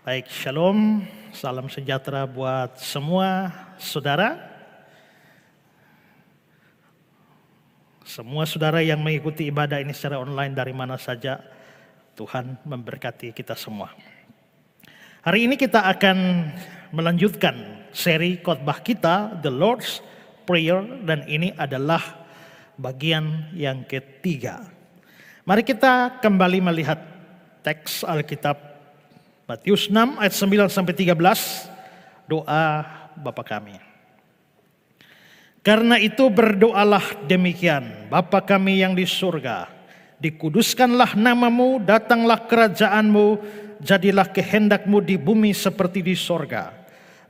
Baik, shalom, salam sejahtera buat semua saudara. Semua saudara yang mengikuti ibadah ini secara online dari mana saja, Tuhan memberkati kita semua. Hari ini kita akan melanjutkan seri khotbah kita, The Lord's Prayer, dan ini adalah bagian yang ketiga. Mari kita kembali melihat teks Alkitab Matius 6 ayat 9 sampai 13, doa Bapa kami. Karena itu berdoalah demikian, Bapa kami yang di surga, dikuduskanlah namamu, datanglah kerajaanmu, jadilah kehendakmu di bumi seperti di surga.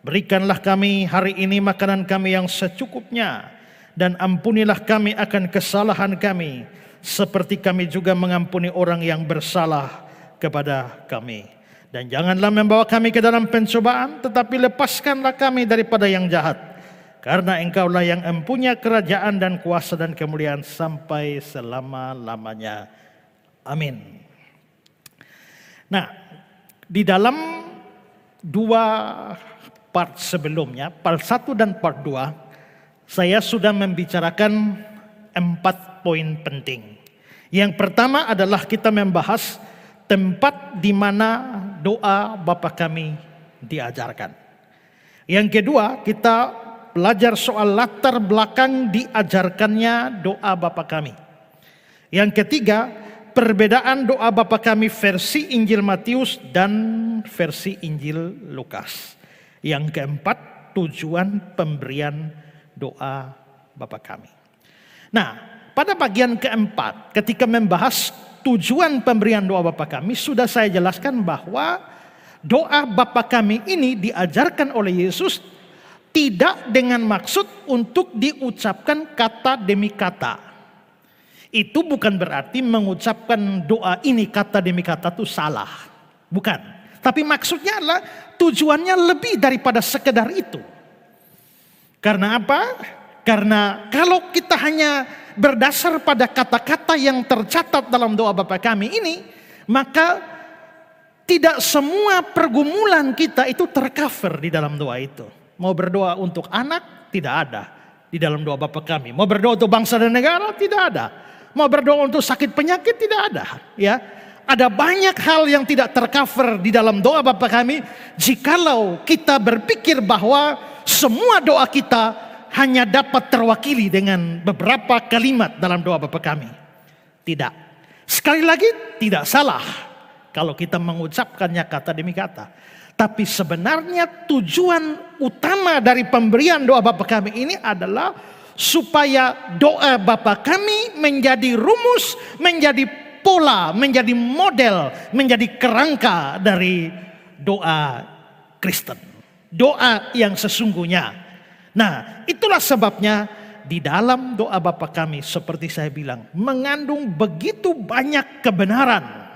Berikanlah kami hari ini makanan kami yang secukupnya, dan ampunilah kami akan kesalahan kami, seperti kami juga mengampuni orang yang bersalah kepada kami. Dan janganlah membawa kami ke dalam pencobaan, tetapi lepaskanlah kami daripada yang jahat. Karena Engkaulah yang empunya kerajaan dan kuasa dan kemuliaan sampai selama-lamanya. Amin. Nah, di dalam dua part sebelumnya, part 1 dan part 2, saya sudah membicarakan 4 poin penting. Yang pertama adalah kita membahas tempat di mana doa Bapa kami diajarkan. Yang kedua, kita belajar soal latar belakang diajarkannya doa Bapa kami. Yang ketiga, perbedaan doa Bapa kami versi Injil Matius dan versi Injil Lukas. Yang keempat, tujuan pemberian doa Bapa kami. Nah, pada bagian keempat, ketika membahas tujuan pemberian doa Bapa kami, sudah saya jelaskan bahwa doa Bapa kami ini diajarkan oleh Yesus tidak dengan maksud untuk diucapkan kata demi kata. Itu bukan berarti mengucapkan doa ini kata demi kata itu salah. Bukan. Tapi maksudnya adalah tujuannya lebih daripada sekedar itu. Karena apa? Karena kalau kita hanya berdasar pada kata-kata yang tercatat dalam doa Bapa kami ini, maka tidak semua pergumulan kita itu tercover di dalam doa itu. Mau berdoa untuk anak, tidak ada di dalam doa Bapa kami. Mau berdoa untuk bangsa dan negara, tidak ada. Mau berdoa untuk sakit penyakit, tidak ada. Ya, ada banyak hal yang tidak tercover di dalam doa Bapa kami. Jikalau kita berpikir bahwa semua doa kita hanya dapat terwakili dengan beberapa kalimat dalam doa Bapa kami. Tidak. Sekali lagi, tidak salah kalau kita mengucapkannya kata demi kata. Tapi sebenarnya tujuan utama dari pemberian doa Bapa kami ini adalah supaya doa Bapa kami menjadi rumus, menjadi pola, menjadi model, menjadi kerangka dari doa Kristen. Doa yang sesungguhnya. Nah, itulah sebabnya di dalam doa Bapa kami, seperti saya bilang, mengandung begitu banyak kebenaran.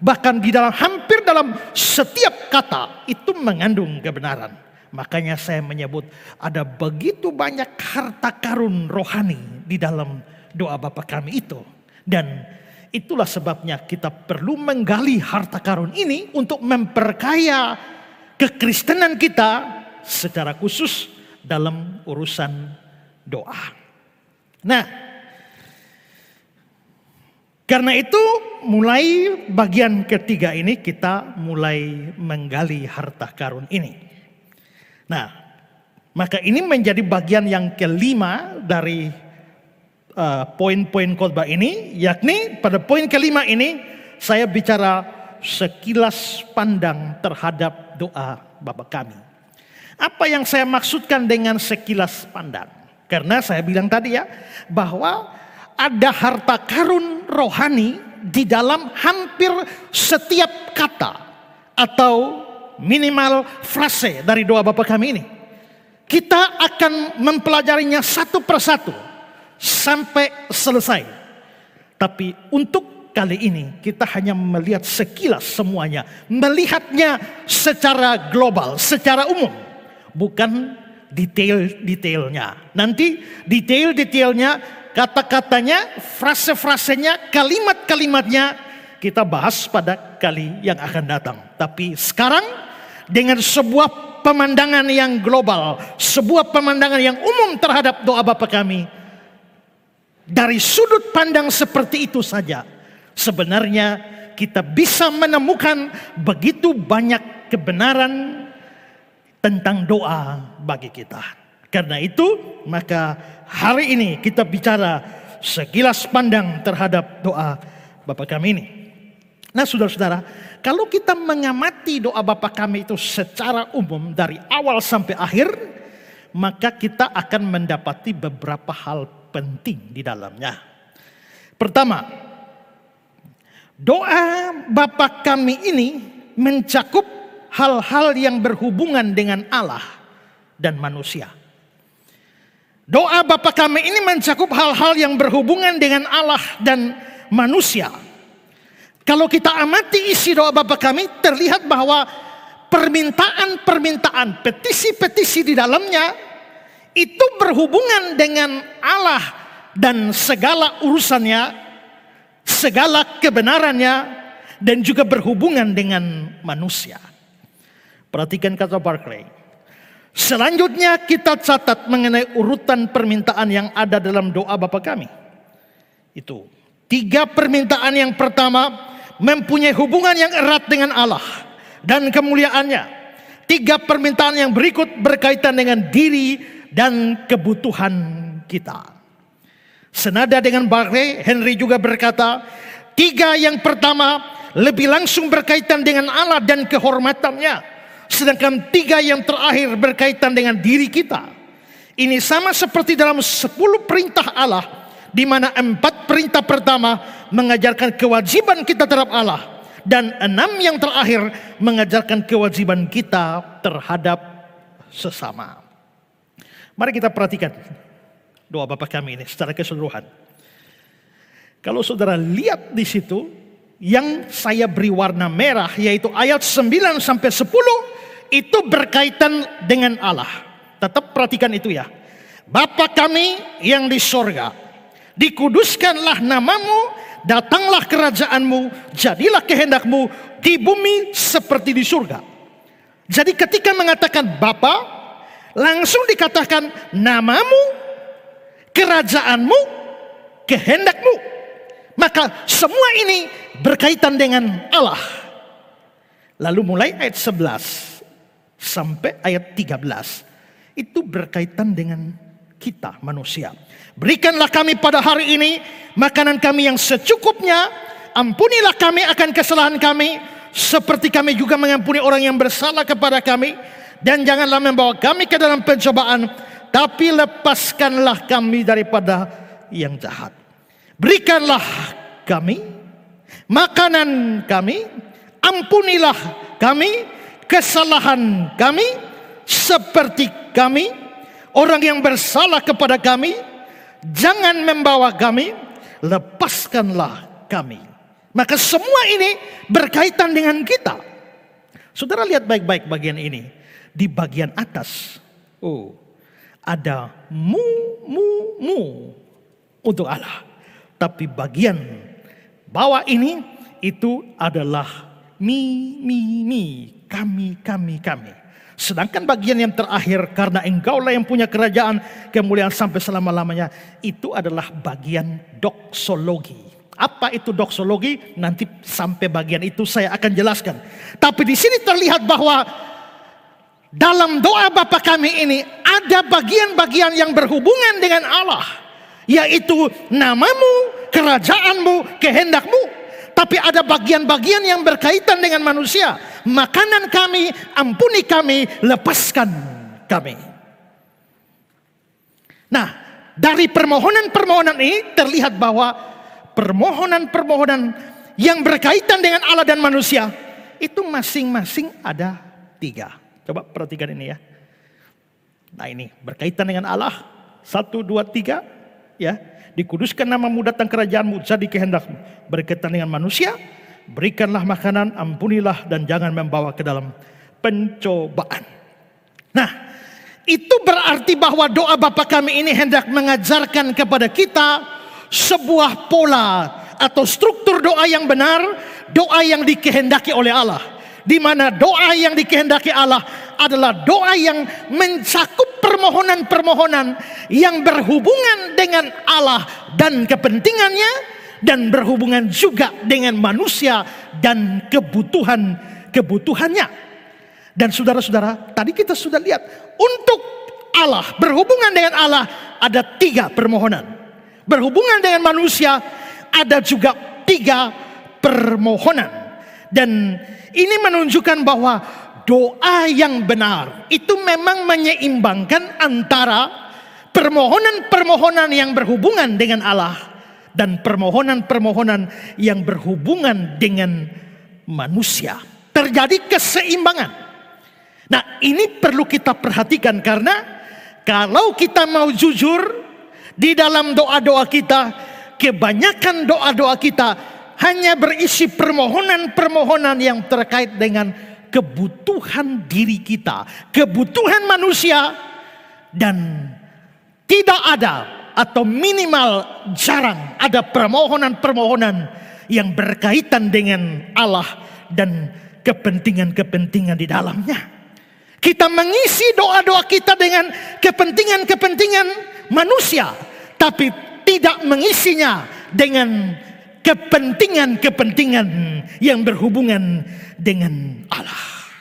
Bahkan di dalam hampir dalam setiap kata itu mengandung kebenaran. Makanya saya menyebut ada begitu banyak harta karun rohani di dalam doa Bapa kami itu. Dan itulah sebabnya kita perlu menggali harta karun ini untuk memperkaya kekristenan kita secara khusus dalam urusan doa. Nah, karena itu mulai bagian ketiga ini kita mulai menggali harta karun ini. Nah, maka ini menjadi bagian yang kelima dari poin-poin khotbah ini, yakni pada poin kelima ini saya bicara sekilas pandang terhadap doa Bapa kami. Apa yang saya maksudkan dengan sekilas pandang? Karena saya bilang tadi ya, bahwa ada harta karun rohani di dalam hampir setiap kata atau minimal frase dari doa Bapa kami ini. Kita akan mempelajarinya satu persatu sampai selesai. Tapi untuk kali ini kita hanya melihat sekilas semuanya, melihatnya secara global, secara umum. Bukan detail-detailnya. Nanti detail-detailnya, kata-katanya, frase-frasenya, kalimat-kalimatnya kita bahas pada kali yang akan datang. Tapi sekarang dengan sebuah pemandangan yang global, sebuah pemandangan yang umum terhadap doa Bapa kami. Dari sudut pandang seperti itu saja, sebenarnya kita bisa menemukan begitu banyak kebenaran tentang doa bagi kita. Karena itu, maka hari ini kita bicara sekilas pandang terhadap doa Bapa kami ini. Nah, saudara-saudara, kalau kita mengamati doa Bapa kami itu secara umum dari awal sampai akhir, maka kita akan mendapati beberapa hal penting di dalamnya. Pertama, doa Bapa kami ini mencakup hal-hal yang berhubungan dengan Allah dan manusia. Doa Bapa kami ini mencakup hal-hal yang berhubungan dengan Allah dan manusia. Kalau kita amati isi doa Bapa kami, terlihat bahwa permintaan-permintaan, petisi-petisi di dalamnya itu berhubungan dengan Allah dan segala urusannya, segala kebenarannya, dan juga berhubungan dengan manusia. Perhatikan kata Barclay. Selanjutnya kita catat mengenai urutan permintaan yang ada dalam doa Bapa kami. Itu 3 permintaan. Yang pertama, mempunyai hubungan yang erat dengan Allah dan kemuliaannya. 3 permintaan yang berikut berkaitan dengan diri dan kebutuhan kita. Senada dengan Barclay, Henry juga berkata, 3 yang pertama lebih langsung berkaitan dengan Allah dan kehormatannya, sedangkan 3 yang terakhir berkaitan dengan diri kita. Ini sama seperti dalam 10 perintah Allah, di mana 4 perintah pertama mengajarkan kewajiban kita terhadap Allah, dan 6 yang terakhir mengajarkan kewajiban kita terhadap sesama. Mari kita perhatikan doa Bapa kami ini secara keseluruhan. Kalau saudara lihat di situ, yang saya beri warna merah yaitu ayat 9 sampai 10 itu berkaitan dengan Allah. Tetap perhatikan itu ya. Bapa kami yang di sorga, dikuduskanlah namamu, datanglah kerajaanmu, jadilah kehendakmu di bumi seperti di surga. Jadi ketika mengatakan Bapa, langsung dikatakan namamu, kerajaanmu, kehendakmu. Maka semua ini berkaitan dengan Allah. Lalu mulai ayat 11 sampai ayat 13 itu berkaitan dengan kita manusia. Berikanlah kami pada hari ini makanan kami yang secukupnya. Ampunilah kami akan kesalahan kami, seperti kami juga mengampuni orang yang bersalah kepada kami. Dan janganlah membawa kami ke dalam pencobaan, tapi lepaskanlah kami daripada yang jahat. Berikanlah kami makanan kami, ampunilah kami kesalahan kami, seperti kami orang yang bersalah kepada kami. Jangan membawa kami, lepaskanlah kami. Maka semua ini berkaitan dengan kita. Saudara lihat baik-baik bagian ini. Di bagian atas, ada mu untuk Allah. Tapi bagian bawah ini itu adalah mi, kami. Sedangkan bagian yang terakhir, karena engkaulah yang punya kerajaan, kemuliaan sampai selama-lamanya, itu adalah bagian doksologi. Apa itu doksologi? Nanti sampai bagian itu saya akan jelaskan. Tapi di sini terlihat bahwa dalam doa Bapa kami ini ada bagian-bagian yang berhubungan dengan Allah, yaitu namamu, kerajaanmu, kehendakmu. Tapi ada bagian-bagian yang berkaitan dengan manusia. Makanan kami, ampuni kami, lepaskan kami. Nah, dari permohonan-permohonan ini terlihat bahwa permohonan-permohonan yang berkaitan dengan Allah dan manusia itu masing-masing ada 3. Coba perhatikan ini ya. Nah ini berkaitan dengan Allah. 1, 2, 3 ya. Dikuduskan namamu, datang kerajaanmu, jadi kehendakmu. Berkaitan dengan manusia, berikanlah makanan, ampunilah, dan jangan membawa ke dalam pencobaan. Nah, itu berarti bahwa doa Bapa kami ini hendak mengajarkan kepada kita sebuah pola atau struktur doa yang benar, doa yang dikehendaki oleh Allah. di mana doa yang dikehendaki Allah adalah doa yang mencakup permohonan-permohonan yang berhubungan dengan Allah dan kepentingannya, dan berhubungan juga dengan manusia dan kebutuhannya. Dan saudara-saudara, tadi kita sudah lihat, untuk Allah, berhubungan dengan Allah ada 3 permohonan. Berhubungan dengan manusia ada juga 3 permohonan. Dan ini menunjukkan bahwa doa yang benar itu memang menyeimbangkan antara permohonan-permohonan yang berhubungan dengan Allah dan permohonan-permohonan yang berhubungan dengan manusia. Terjadi keseimbangan. Nah, ini perlu kita perhatikan, karena kalau kita mau jujur di dalam doa-doa kita, kebanyakan doa-doa kita hanya berisi permohonan-permohonan yang terkait dengan kebutuhan diri kita, kebutuhan manusia, dan tidak ada atau minimal jarang ada permohonan-permohonan yang berkaitan dengan Allah dan kepentingan-kepentingan di dalamnya. Kita mengisi doa-doa kita dengan kepentingan-kepentingan manusia, tapi tidak mengisinya dengan kepentingan-kepentingan yang berhubungan dengan Allah.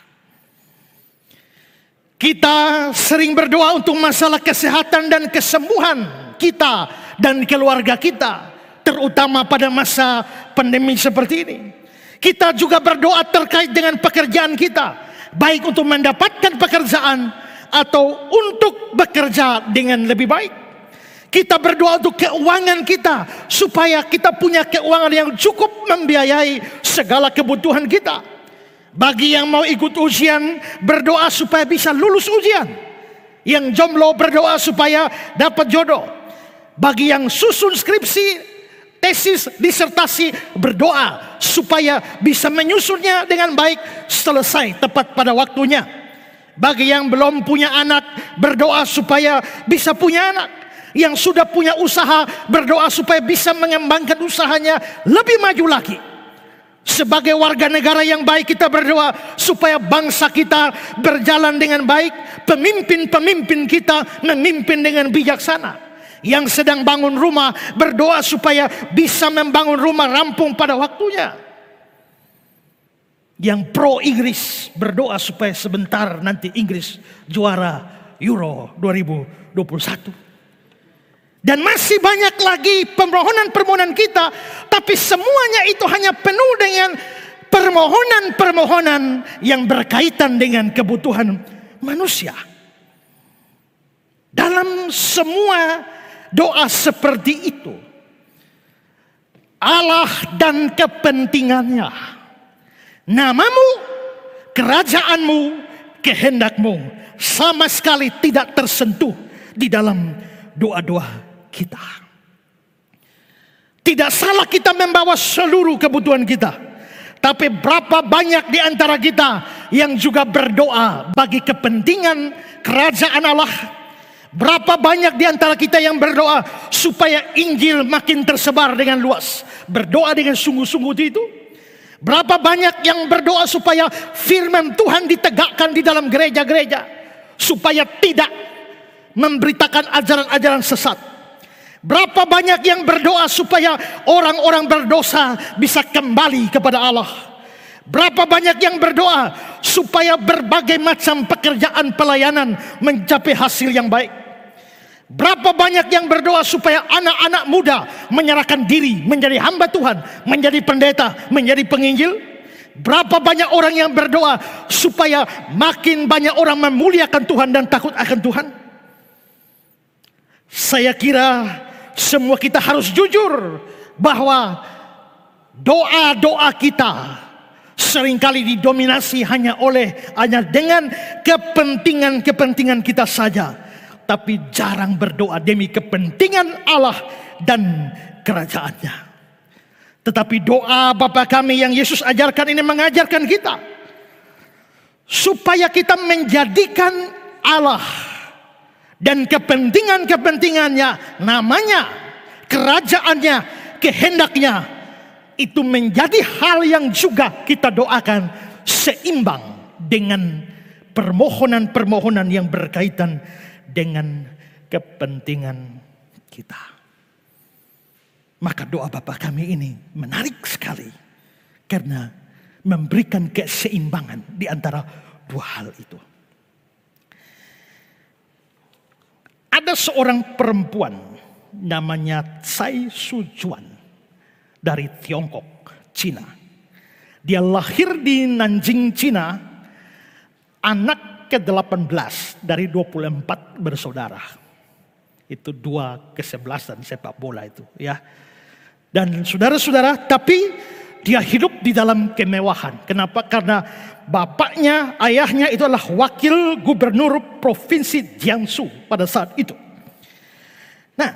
Kita sering berdoa untuk masalah kesehatan dan kesembuhan kita dan keluarga kita, terutama pada masa pandemi seperti ini. Kita juga berdoa terkait dengan pekerjaan kita, baik untuk mendapatkan pekerjaan atau untuk bekerja dengan lebih baik. Kita berdoa untuk keuangan kita, supaya kita punya keuangan yang cukup membiayai segala kebutuhan kita. Bagi yang mau ikut ujian, berdoa supaya bisa lulus ujian. Yang jomblo, berdoa supaya dapat jodoh. Bagi yang susun skripsi, tesis, disertasi, berdoa supaya bisa menyusunnya dengan baik, selesai tepat pada waktunya. Bagi yang belum punya anak, berdoa supaya bisa punya anak. Yang sudah punya usaha, berdoa supaya bisa mengembangkan usahanya lebih maju lagi. Sebagai warga negara yang baik, kita berdoa supaya bangsa kita berjalan dengan baik. Pemimpin-pemimpin kita memimpin dengan bijaksana. Yang sedang bangun rumah, berdoa supaya bisa membangun rumah rampung pada waktunya. Yang pro Inggris, berdoa supaya sebentar nanti Inggris juara Euro 2021. Dan masih banyak lagi permohonan-permohonan kita, tapi semuanya itu hanya penuh dengan permohonan-permohonan yang berkaitan dengan kebutuhan manusia. Dalam semua doa seperti itu, Allah dan kepentingannya, namamu, kerajaanmu, kehendakmu sama sekali tidak tersentuh di dalam doa-doa kita. Tidak salah kita membawa seluruh kebutuhan kita, tapi berapa banyak di antara kita yang juga berdoa bagi kepentingan kerajaan Allah? Berapa banyak di antara kita yang berdoa supaya Injil makin tersebar dengan luas? Berdoa dengan sungguh-sungguh itu. Berapa banyak yang berdoa supaya firman Tuhan ditegakkan di dalam gereja-gereja, supaya tidak memberitakan ajaran-ajaran sesat. Berapa banyak yang berdoa supaya orang-orang berdosa bisa kembali kepada Allah. Berapa banyak yang berdoa supaya berbagai macam pekerjaan pelayanan mencapai hasil yang baik. Berapa banyak yang berdoa supaya anak-anak muda menyerahkan diri menjadi hamba Tuhan, menjadi pendeta, menjadi penginjil. Berapa banyak orang yang berdoa supaya makin banyak orang memuliakan Tuhan dan takut akan Tuhan. Saya kira semua kita harus jujur bahwa doa-doa kita seringkali didominasi hanya dengan kepentingan-kepentingan kita saja, tapi jarang berdoa demi kepentingan Allah dan kerajaannya. Tetapi doa Bapa kami yang Yesus ajarkan ini mengajarkan kita supaya kita menjadikan Allah dan kepentingan-kepentingannya, namanya, kerajaannya, kehendaknya, itu menjadi hal yang juga kita doakan seimbang dengan permohonan-permohonan yang berkaitan dengan kepentingan kita. Maka doa Bapa kami ini menarik sekali karena memberikan keseimbangan di antara dua hal itu. Ada seorang perempuan namanya Tsai Sujuan dari Tiongkok, Cina. Dia lahir di Nanjing, Cina, anak ke-18 dari 24 bersaudara. Itu 2/11 sepak bola itu ya. Dan saudara-saudara, tapi dia hidup di dalam kemewahan. Kenapa? Karena bapaknya, ayahnya itu adalah wakil gubernur provinsi Jiangsu pada saat itu. Nah,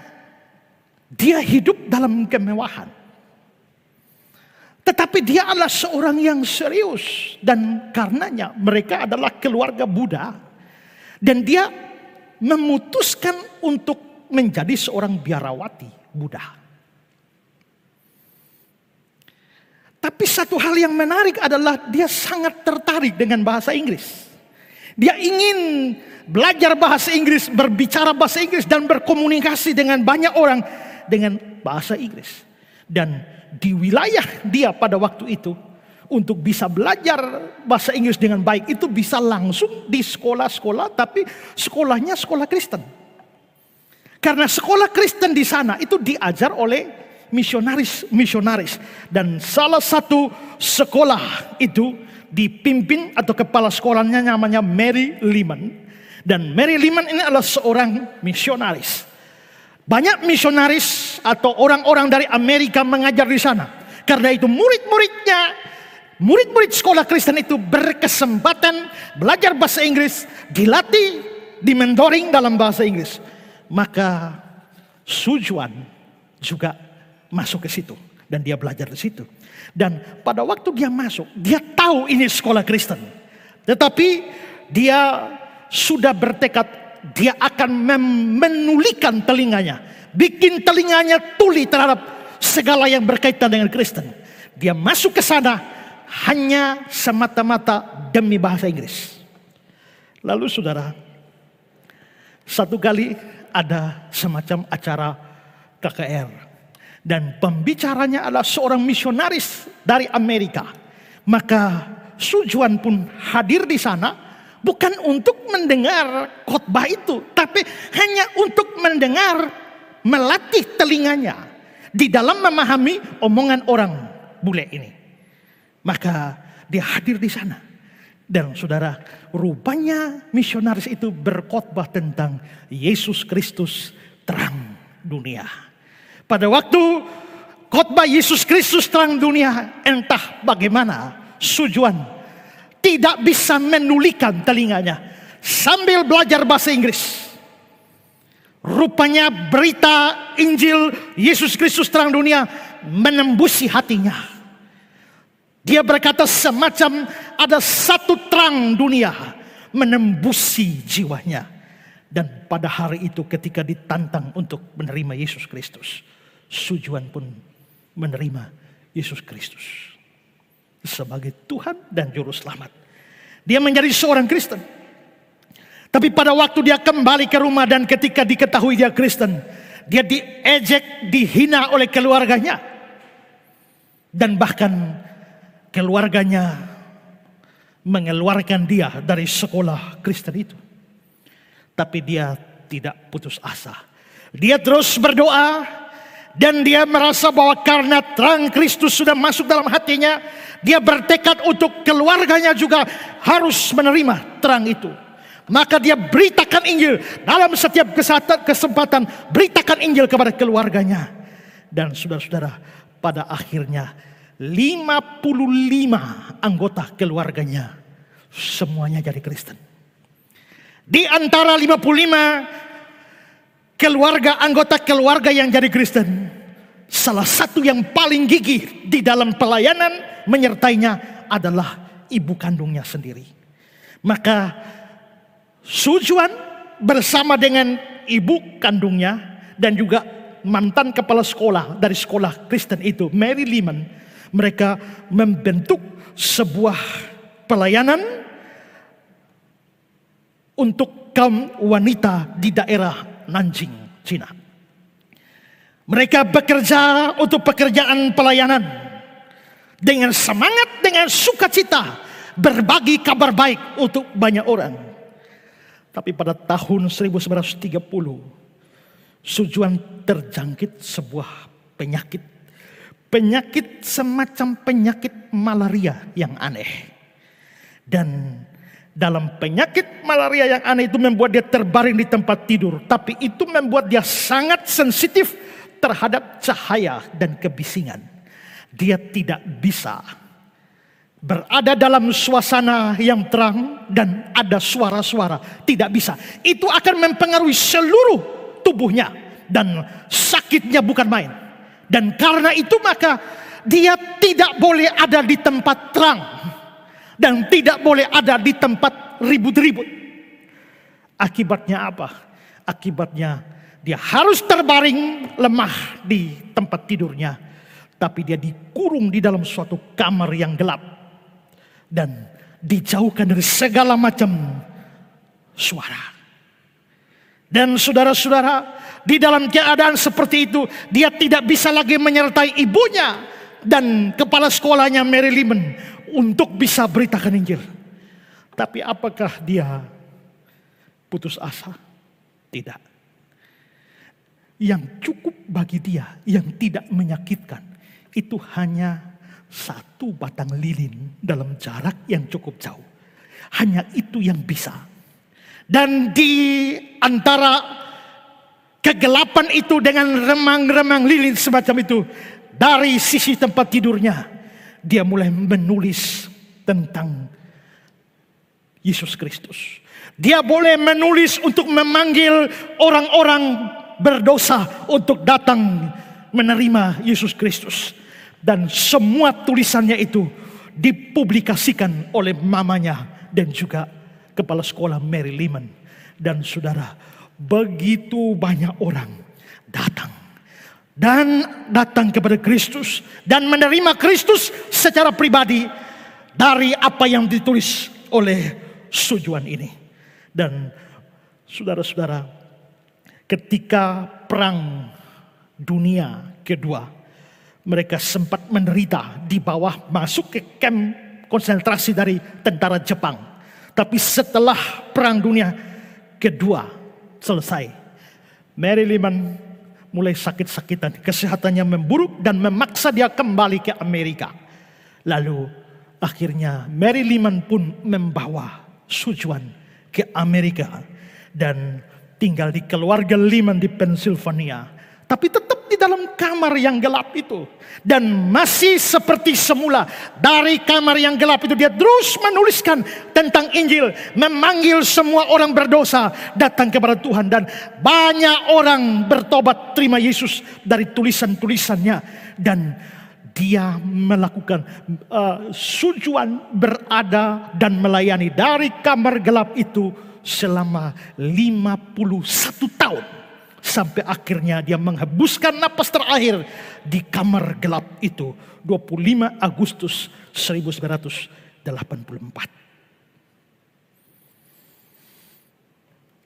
dia hidup dalam kemewahan. Tetapi dia adalah seorang yang serius. Dan karenanya mereka adalah keluarga Buddha. Dan dia memutuskan untuk menjadi seorang biarawati Buddha. Tapi satu hal yang menarik adalah dia sangat tertarik dengan bahasa Inggris. Dia ingin belajar bahasa Inggris, berbicara bahasa Inggris dan berkomunikasi dengan banyak orang dengan bahasa Inggris. Dan di wilayah dia pada waktu itu untuk bisa belajar bahasa Inggris dengan baik itu bisa langsung di sekolah-sekolah, tapi sekolahnya sekolah Kristen. Karena sekolah Kristen di sana itu diajar oleh misionaris. Dan salah satu sekolah itu dipimpin atau kepala sekolahnya namanya Mary Lehman. Dan Mary Lehman ini adalah seorang misionaris. Banyak misionaris atau orang-orang dari Amerika mengajar di sana. Karena itu murid-murid sekolah Kristen itu berkesempatan belajar bahasa Inggris, dilatih, dimentoring dalam bahasa Inggris. Maka Sujuan juga masuk ke situ dan dia belajar di situ. Dan pada waktu dia masuk, dia tahu ini sekolah Kristen. Tetapi dia sudah bertekad dia akan menulikan telinganya, bikin telinganya tuli terhadap segala yang berkaitan dengan Kristen. Dia masuk ke sana hanya semata-mata demi bahasa Inggris. Lalu saudara, satu kali ada semacam acara KKR. Dan pembicaranya adalah seorang misionaris dari Amerika. Maka Sujuan pun hadir di sana bukan untuk mendengar khotbah itu, tapi hanya untuk mendengar, melatih telinganya di dalam memahami omongan orang bule ini. Maka dia hadir di sana. Dan saudara, rupanya misionaris itu berkhotbah tentang Yesus Kristus terang dunia. Pada waktu khotbah Yesus Kristus terang dunia, entah bagaimana Sujuan tidak bisa menulikan telinganya sambil belajar bahasa Inggris. Rupanya berita Injil Yesus Kristus terang dunia menembusi hatinya. Dia berkata semacam ada satu terang dunia menembusi jiwanya. Dan pada hari itu ketika ditantang untuk menerima Yesus Kristus, Sujuan pun menerima Yesus Kristus sebagai Tuhan dan Juru Selamat. Dia menjadi seorang Kristen. Tapi pada waktu dia kembali ke rumah dan ketika diketahui dia Kristen, dia diejek, dihina oleh keluarganya. Dan bahkan keluarganya mengeluarkan dia dari sekolah Kristen itu. Tapi dia tidak putus asa. Dia terus berdoa. Dan dia merasa bahwa karena terang Kristus sudah masuk dalam hatinya, dia bertekad untuk keluarganya juga harus menerima terang itu. Maka dia beritakan Injil dalam setiap kesempatan, beritakan Injil kepada keluarganya. Dan saudara-saudara, pada akhirnya 55 anggota keluarganya semuanya jadi Kristen. Di antara 55 anggota keluarga yang jadi Kristen, salah satu yang paling gigih di dalam pelayanan menyertainya adalah ibu kandungnya sendiri. Maka Sujuan bersama dengan ibu kandungnya dan juga mantan kepala sekolah dari sekolah Kristen itu, Mary Lehman, mereka membentuk sebuah pelayanan untuk kaum wanita di daerah Nanjing, Cina. Mereka bekerja untuk pekerjaan pelayanan dengan semangat, dengan sukacita, berbagi kabar baik untuk banyak orang. Tapi pada tahun 1930, Sujuan terjangkit sebuah penyakit. Penyakit semacam penyakit malaria yang aneh. Dan dalam penyakit malaria yang aneh itu membuat dia terbaring di tempat tidur. Tapi itu membuat dia sangat sensitif terhadap cahaya dan kebisingan. Dia tidak bisa berada dalam suasana yang terang dan ada suara-suara. Tidak bisa. Itu akan mempengaruhi seluruh tubuhnya. Dan sakitnya bukan main. Dan karena itu maka dia tidak boleh ada di tempat terang. Dan tidak boleh ada di tempat ribut-ribut. Akibatnya apa? Akibatnya dia harus terbaring lemah di tempat tidurnya. Tapi dia dikurung di dalam suatu kamar yang gelap. Dan dijauhkan dari segala macam suara. Dan saudara-saudara, di dalam keadaan seperti itu, dia tidak bisa lagi menyertai ibunya dan kepala sekolahnya Mary Lehman untuk bisa beritakan Injil. Tapi apakah dia putus asa? Tidak. Yang cukup bagi dia, yang tidak menyakitkan, itu hanya satu batang lilin dalam jarak yang cukup jauh. Hanya itu yang bisa. Dan di antara kegelapan itu dengan remang-remang lilin semacam itu, dari sisi tempat tidurnya, dia mulai menulis tentang Yesus Kristus. Dia boleh menulis untuk memanggil orang-orang berdosa untuk datang menerima Yesus Kristus. Dan semua tulisannya itu dipublikasikan oleh mamanya dan juga kepala sekolah Mary Lehman. Dan saudara, begitu banyak orang datang kepada Kristus dan menerima Kristus secara pribadi dari apa yang ditulis oleh Sujuan ini. Dan saudara-saudara, ketika Perang Dunia Kedua, mereka sempat menderita di bawah, masuk ke kamp konsentrasi dari tentara Jepang. Tapi setelah Perang Dunia Kedua selesai, Mary Lehman mulai sakit-sakitan. Kesehatannya memburuk dan memaksa dia kembali ke Amerika. Lalu akhirnya Mary Lehman pun membawa Sujuan ke Amerika. Dan tinggal di keluarga Lehman di Pennsylvania. Tapi tetap di dalam kamar yang gelap itu. Dan masih seperti semula. Dari kamar yang gelap itu dia terus menuliskan tentang Injil. Memanggil semua orang berdosa datang kepada Tuhan. Dan banyak orang bertobat terima Yesus dari tulisan-tulisannya. Dan dia melakukan Sujuan berada dan melayani dari kamar gelap itu selama 51 tahun. Sampai akhirnya dia menghembuskan napas terakhir di kamar gelap itu 25 Agustus 1984.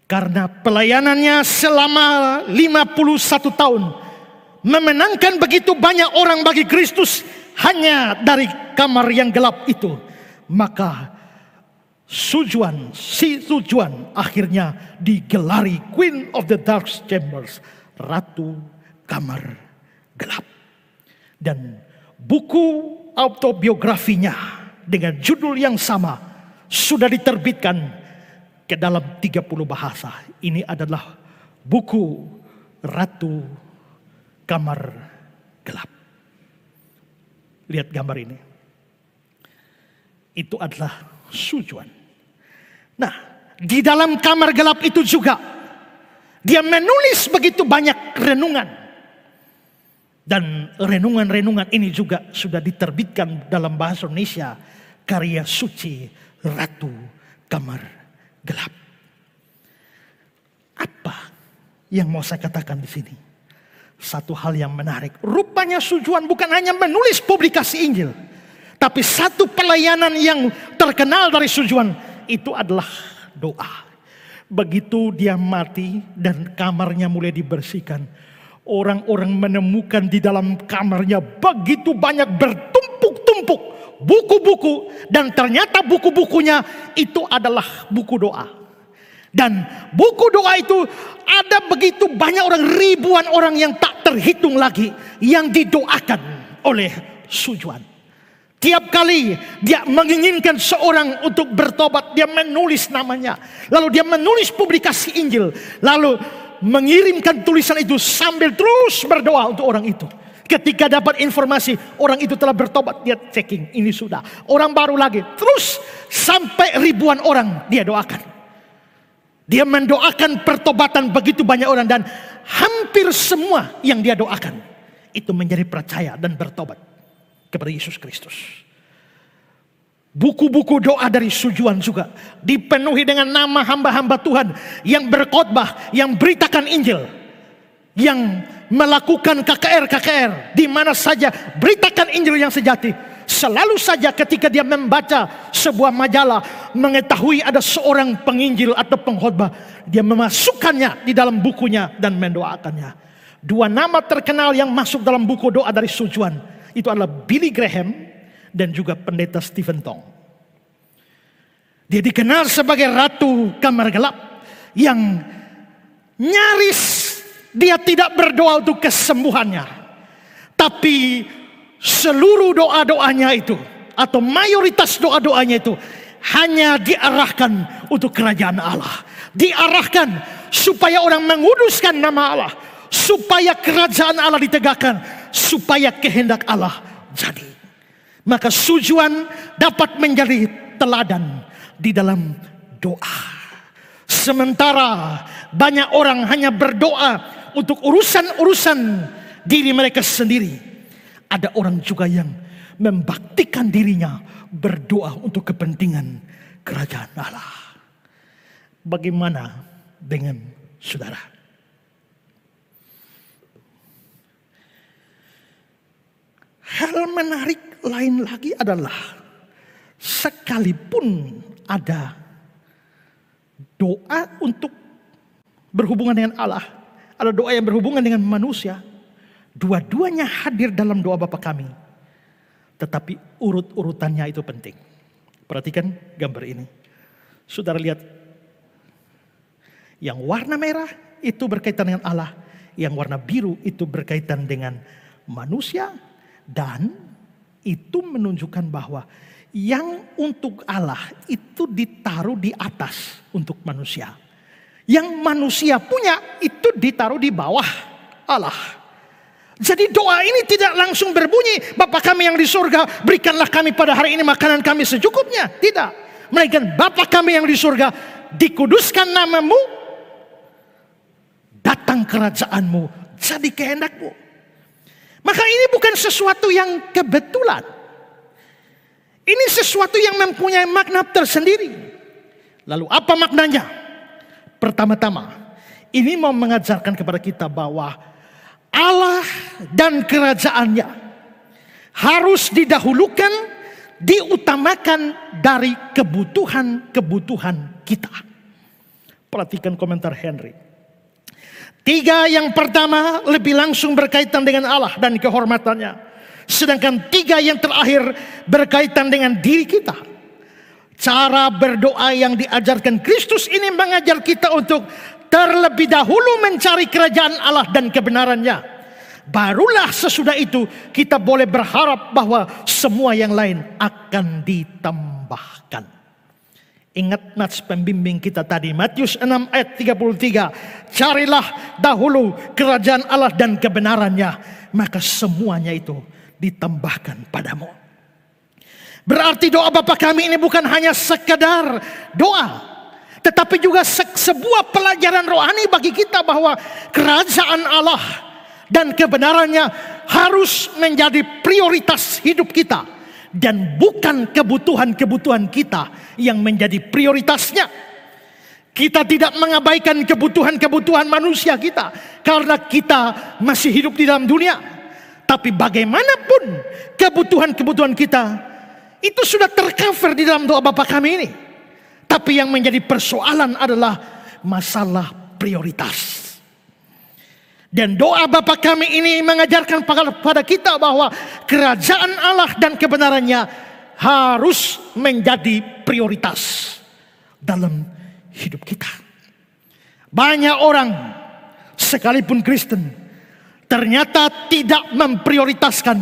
Karena pelayanannya selama 51 tahun memenangkan begitu banyak orang bagi Kristus hanya dari kamar yang gelap itu, maka Sujuan akhirnya digelari Queen of the Dark Chambers, Ratu Kamar Gelap. Dan buku autobiografinya dengan judul yang sama sudah diterbitkan ke dalam 30 bahasa. Ini adalah buku Ratu Kamar Gelap. Lihat gambar ini. Itu adalah Sujuan. Nah, di dalam kamar gelap itu juga dia menulis begitu banyak renungan. Dan renungan-renungan ini juga sudah diterbitkan dalam bahasa Indonesia, karya suci Ratu Kamar Gelap. Apa yang mau saya katakan di sini? Satu hal yang menarik, rupanya Sujuan bukan hanya menulis publikasi Injil, Tapi satu pelayanan yang terkenal dari Sujuan itu adalah doa. Begitu dia mati dan kamarnya mulai dibersihkan, orang-orang menemukan di dalam kamarnya begitu banyak bertumpuk-tumpuk buku-buku, dan ternyata buku-bukunya itu adalah buku doa. Dan buku doa itu ada begitu banyak orang, ribuan orang yang tak terhitung lagi yang didoakan oleh Sujuan. Tiap kali dia menginginkan seorang untuk bertobat, dia menulis namanya. Lalu dia menulis publikasi Injil. Lalu mengirimkan tulisan itu sambil terus berdoa untuk orang itu. Ketika dapat informasi orang itu telah bertobat, dia checking, ini sudah. Orang baru lagi. Terus sampai ribuan orang dia doakan. Dia mendoakan pertobatan begitu banyak orang, dan hampir semua yang dia doakan itu menjadi percaya dan bertobat kepada Yesus Kristus. Buku-buku doa dari Sujuan juga dipenuhi dengan nama hamba-hamba Tuhan yang berkhotbah, yang beritakan Injil, yang melakukan KKR di mana saja, beritakan Injil yang sejati. Selalu saja ketika dia membaca sebuah majalah, mengetahui ada seorang penginjil atau pengkhotbah, dia memasukkannya di dalam bukunya dan mendoakannya. Dua nama terkenal yang masuk dalam buku doa dari Sujuan itu adalah Billy Graham dan juga pendeta Stephen Tong. Dia dikenal sebagai ratu kamar gelap yang nyaris dia tidak berdoa untuk kesembuhannya, tapi seluruh doa-doanya itu atau mayoritas doa-doanya itu hanya diarahkan untuk kerajaan Allah. Diarahkan supaya orang menguduskan nama Allah, supaya kerajaan Allah ditegakkan, supaya kehendak Allah jadi. Maka Sujuan dapat menjadi teladan di dalam doa. Sementara banyak orang hanya berdoa untuk urusan-urusan diri mereka sendiri, ada orang juga yang membaktikan dirinya berdoa untuk kepentingan kerajaan Allah. Bagaimana dengan saudara? Hal menarik lain lagi adalah sekalipun ada doa untuk berhubungan dengan Allah, ada doa yang berhubungan dengan manusia, dua-duanya hadir dalam doa Bapa Kami. Tetapi urut-urutannya itu penting. Perhatikan gambar ini. Saudara lihat, yang warna merah itu berkaitan dengan Allah, yang warna biru itu berkaitan dengan manusia, dan itu menunjukkan bahwa yang untuk Allah itu ditaruh di atas untuk manusia. Yang manusia punya itu ditaruh di bawah Allah. Jadi doa ini tidak langsung berbunyi, Bapa kami yang di surga, berikanlah kami pada hari ini makanan kami secukupnya. Tidak. Melainkan Bapa kami yang di surga, dikuduskan namamu, datang kerajaanmu, jadi kehendakmu. Maka ini bukan sesuatu yang kebetulan. Ini sesuatu yang mempunyai makna tersendiri. Lalu apa maknanya? Pertama-tama, ini mau mengajarkan kepada kita bahwa Allah dan kerajaannya harus didahulukan, diutamakan dari kebutuhan-kebutuhan kita. Perhatikan komentar Henry. 3 yang pertama lebih langsung berkaitan dengan Allah dan kehormatannya. Sedangkan 3 yang terakhir berkaitan dengan diri kita. Cara berdoa yang diajarkan Kristus ini mengajar kita untuk terlebih dahulu mencari kerajaan Allah dan kebenarannya. Barulah sesudah itu kita boleh berharap bahwa semua yang lain akan ditambahkan. Ingat nats pembimbing kita tadi, Matius 6 ayat 33. Carilah dahulu kerajaan Allah dan kebenarannya, maka semuanya itu ditambahkan padamu. Berarti doa Bapa kami ini bukan hanya sekedar doa, tetapi juga sebuah pelajaran rohani bagi kita bahwa kerajaan Allah dan kebenarannya harus menjadi prioritas hidup kita. Dan bukan kebutuhan-kebutuhan kita yang menjadi prioritasnya. Kita tidak mengabaikan kebutuhan-kebutuhan manusia kita, karena kita masih hidup di dalam dunia. Tapi bagaimanapun kebutuhan-kebutuhan kita, Itu sudah tercover di dalam doa Bapa kami ini. Tapi yang menjadi persoalan adalah masalah prioritas. Dan doa Bapa kami ini mengajarkan pada kita bahwa kerajaan Allah dan kebenarannya harus menjadi prioritas dalam hidup kita. Banyak orang sekalipun Kristen ternyata tidak memprioritaskan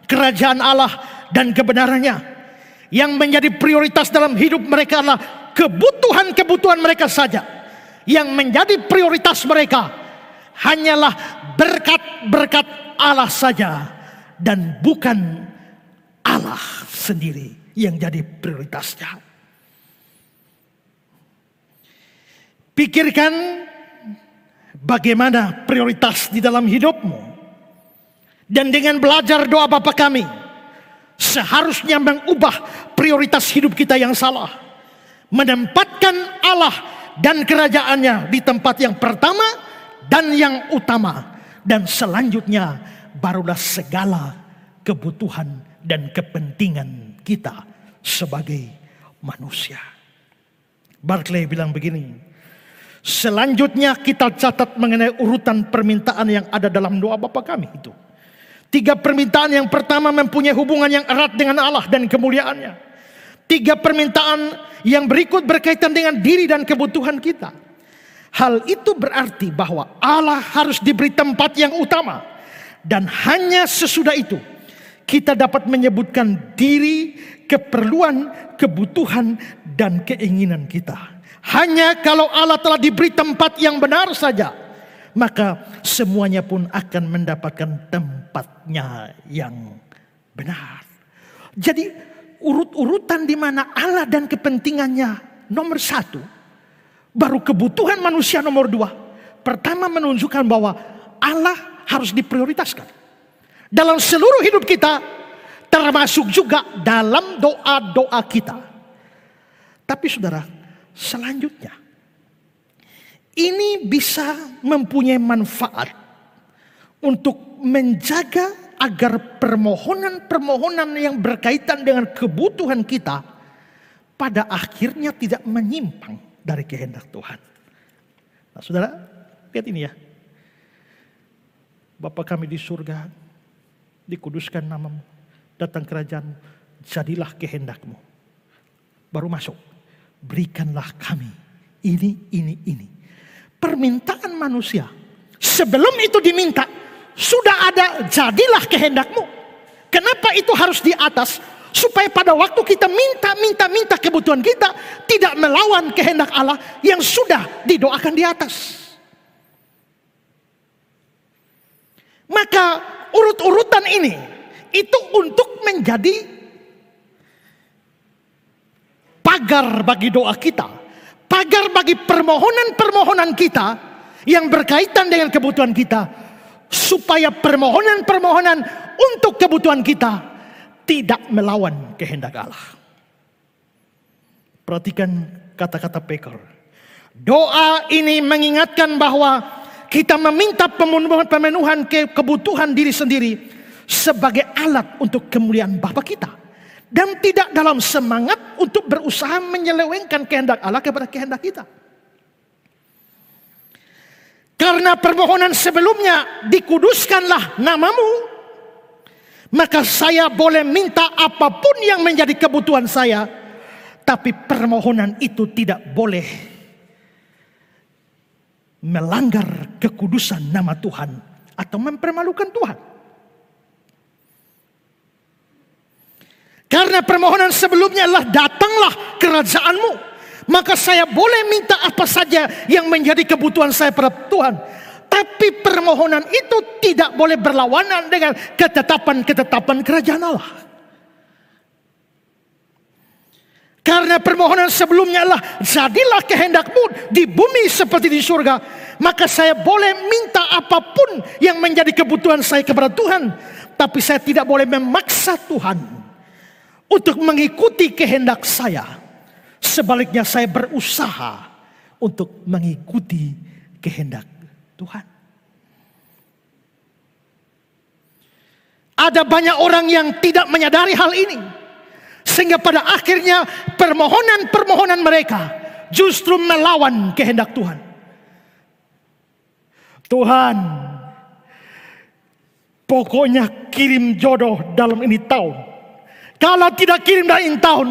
kerajaan Allah dan kebenarannya. Yang menjadi prioritas dalam hidup mereka adalah kebutuhan-kebutuhan mereka saja. Yang menjadi prioritas mereka hanyalah berkat-berkat Allah saja, dan bukan Allah sendiri yang jadi prioritasnya. Pikirkan bagaimana prioritas di dalam hidupmu. Dan dengan belajar doa Bapa kami, seharusnya mengubah prioritas hidup kita yang salah. Menempatkan Allah dan kerajaannya di tempat yang pertama dan yang utama. Dan selanjutnya barulah segala kebutuhan dan kepentingan kita sebagai manusia. Barclay bilang begini, selanjutnya kita catat mengenai urutan permintaan yang ada dalam doa Bapa kami itu. 3 permintaan yang pertama mempunyai hubungan yang erat dengan Allah dan kemuliaannya. 3 permintaan yang berikut berkaitan dengan diri dan kebutuhan kita. Hal itu berarti bahwa Allah harus diberi tempat yang utama. Dan hanya sesudah itu kita dapat menyebutkan diri, keperluan, kebutuhan, dan keinginan kita. Hanya kalau Allah telah diberi tempat yang benar saja, maka semuanya pun akan mendapatkan tempatnya yang benar. Jadi urut-urutan di mana Allah dan kepentingannya nomor 1, baru kebutuhan manusia nomor 2. Pertama menunjukkan bahwa Allah harus diprioritaskan dalam seluruh hidup kita, termasuk juga dalam doa-doa kita. Tapi saudara, selanjutnya ini bisa mempunyai manfaat untuk menjaga agar permohonan-permohonan yang berkaitan dengan kebutuhan kita pada akhirnya tidak menyimpang dari kehendak Tuhan. Nah, saudara, lihat ini ya. Bapa kami di surga, dikuduskan namamu, datang kerajaanmu, jadilah kehendakmu. Baru masuk, berikanlah kami ini. Permintaan manusia sebelum itu diminta sudah ada, jadilah kehendakmu. Kenapa itu harus di atas? Supaya pada waktu kita minta kebutuhan kita tidak melawan kehendak Allah yang sudah didoakan di atas. Maka urut-urutan ini itu untuk menjadi pagar bagi doa kita. Pagar bagi permohonan-permohonan kita yang berkaitan dengan kebutuhan kita. Supaya permohonan-permohonan untuk kebutuhan kita tidak melawan kehendak Allah. Perhatikan kata-kata Packer. Doa ini mengingatkan bahwa kita meminta pemenuhan kebutuhan diri sendiri sebagai alat untuk kemuliaan Bapa kita. Dan tidak dalam semangat untuk berusaha menyelewengkan kehendak Allah kepada kehendak kita. Karena permohonan sebelumnya, dikuduskanlah namamu, maka saya boleh minta apapun yang menjadi kebutuhan saya. Tapi permohonan itu tidak boleh melanggar kekudusan nama Tuhan atau mempermalukan Tuhan. Karena permohonan sebelumnya adalah datanglah kerajaanmu, maka saya boleh minta apa saja yang menjadi kebutuhan saya pada Tuhan. Tapi permohonan itu tidak boleh berlawanan dengan ketetapan-ketetapan kerajaan Allah. Karena permohonan sebelumnya adalah jadilah kehendakmu di bumi seperti di surga, maka saya boleh minta apapun yang menjadi kebutuhan saya kepada Tuhan. Tapi saya tidak boleh memaksa Tuhan untuk mengikuti kehendak saya. Sebaliknya saya berusaha untuk mengikuti kehendak Tuhan. Ada banyak orang yang tidak menyadari hal ini. Sehingga pada akhirnya permohonan-permohonan mereka justru melawan kehendak Tuhan. Tuhan, pokoknya kirim jodoh dalam ini tahun. Kalau tidak kirim dalam ini tahun,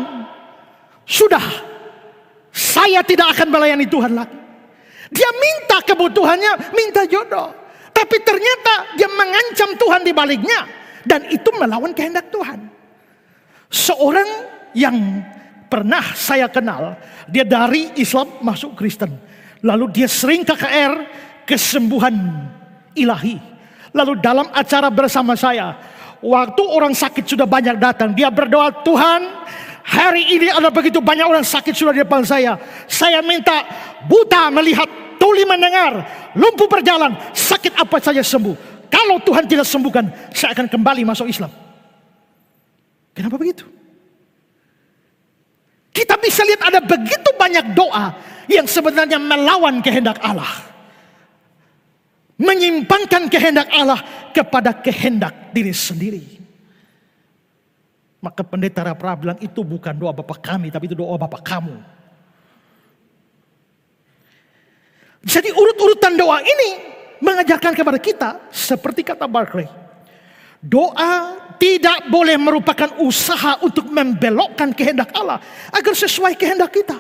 sudah, saya tidak akan melayani Tuhan lagi. Dia minta kebutuhannya, minta jodoh. Tapi ternyata dia mengancam Tuhan di baliknya. Dan itu melawan kehendak Tuhan. Seorang yang pernah saya kenal, dia dari Islam masuk Kristen. Lalu dia sering KKR kesembuhan ilahi. Lalu dalam acara bersama saya, waktu orang sakit sudah banyak datang, dia berdoa, Tuhan, hari ini ada begitu banyak orang sakit sudah di depan saya. Saya minta buta melihat, tuli mendengar, lumpuh berjalan, sakit apa saja sembuh. Kalau Tuhan tidak sembuhkan, saya akan kembali masuk Islam. Kenapa begitu? Kita bisa lihat ada begitu banyak doa yang sebenarnya melawan kehendak Allah. Menyimpangkan kehendak Allah kepada kehendak diri sendiri. Maka pendeta Rapra bilang itu bukan doa Bapa kami, tapi itu doa Bapa kamu. Jadi urut-urutan doa ini mengajarkan kepada kita, seperti kata Barclay, doa tidak boleh merupakan usaha untuk membelokkan kehendak Allah agar sesuai kehendak kita.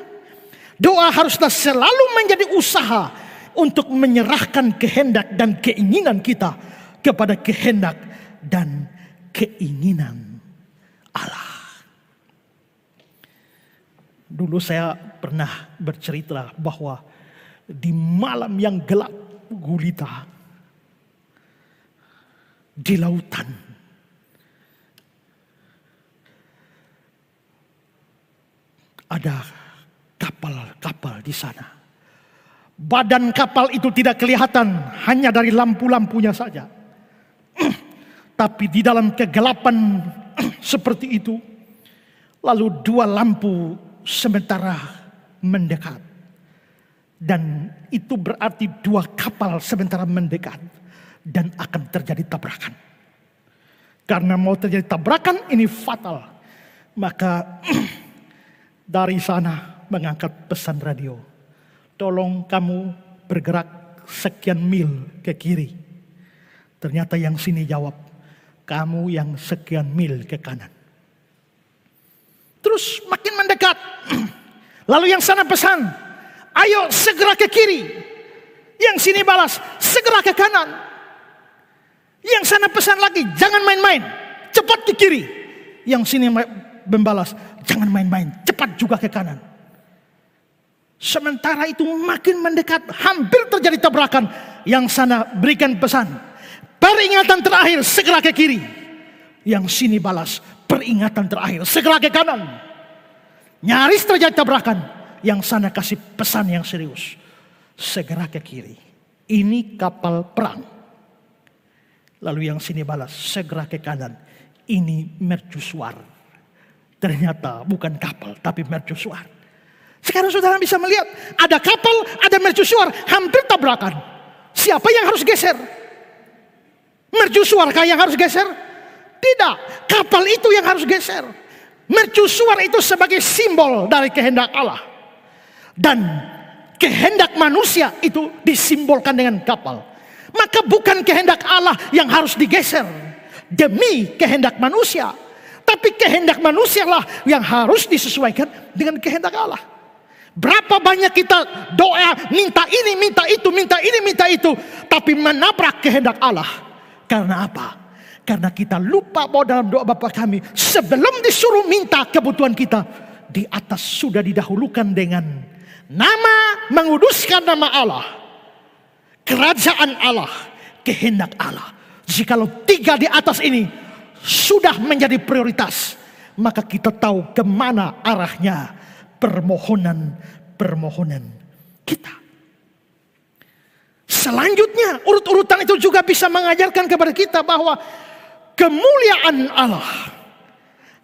Doa haruslah selalu menjadi usaha untuk menyerahkan kehendak dan keinginan kita kepada kehendak dan keinginan Allah. Dulu saya pernah bercerita bahwa di malam yang gelap gulita di lautan, ada kapal-kapal di sana. Badan kapal itu tidak kelihatan hanya dari lampu-lampunya saja. Tapi di dalam kegelapan seperti itu, lalu dua lampu sementara mendekat. Dan itu berarti dua kapal sementara mendekat dan akan terjadi tabrakan. Karena mau terjadi tabrakan ini fatal. Maka dari sana mengangkat pesan radio. Tolong kamu bergerak sekian mil ke kiri. Ternyata yang sini jawab, kamu yang sekian mil ke kanan. Terus makin mendekat. Lalu yang sana pesan, ayo segera ke kiri. Yang sini balas, segera ke kanan. Yang sana pesan lagi, jangan main-main, cepat ke kiri. Yang sini membalas, jangan main-main, cepat juga ke kanan. Sementara itu makin mendekat, hampir terjadi tabrakan. Yang sana berikan pesan, peringatan terakhir, segera ke kiri. Yang sini balas, peringatan terakhir, segera ke kanan. Nyaris terjadi tabrakan. Yang sana kasih pesan yang serius, segera ke kiri. Ini kapal perang. Lalu yang sini balas, segera ke kanan. Ini mercusuar. Ternyata bukan kapal, tapi mercusuar. Sekarang saudara bisa melihat, ada kapal, ada mercusuar, hampir tabrakan. Siapa yang harus geser? Mercusuar kah yang harus geser? Tidak, kapal itu yang harus geser. Mercusuar itu sebagai simbol dari kehendak Allah. Dan kehendak manusia itu disimbolkan dengan kapal. Maka bukan kehendak Allah yang harus digeser demi kehendak manusia, tapi kehendak manusia lah yang harus disesuaikan dengan kehendak Allah. Berapa banyak kita doa minta ini, minta itu, minta ini, minta itu, tapi menabrak kehendak Allah. Karena apa? Karena kita lupa bahwa dalam doa Bapa kami, sebelum disuruh minta kebutuhan kita, di atas sudah didahulukan dengan nama, menguduskan nama Allah, kerajaan Allah, kehendak Allah. Jikalau tiga di atas ini sudah menjadi prioritas, maka kita tahu kemana arahnya permohonan kita. Selanjutnya, urut-urutan itu juga bisa mengajarkan kepada kita bahwa kemuliaan Allah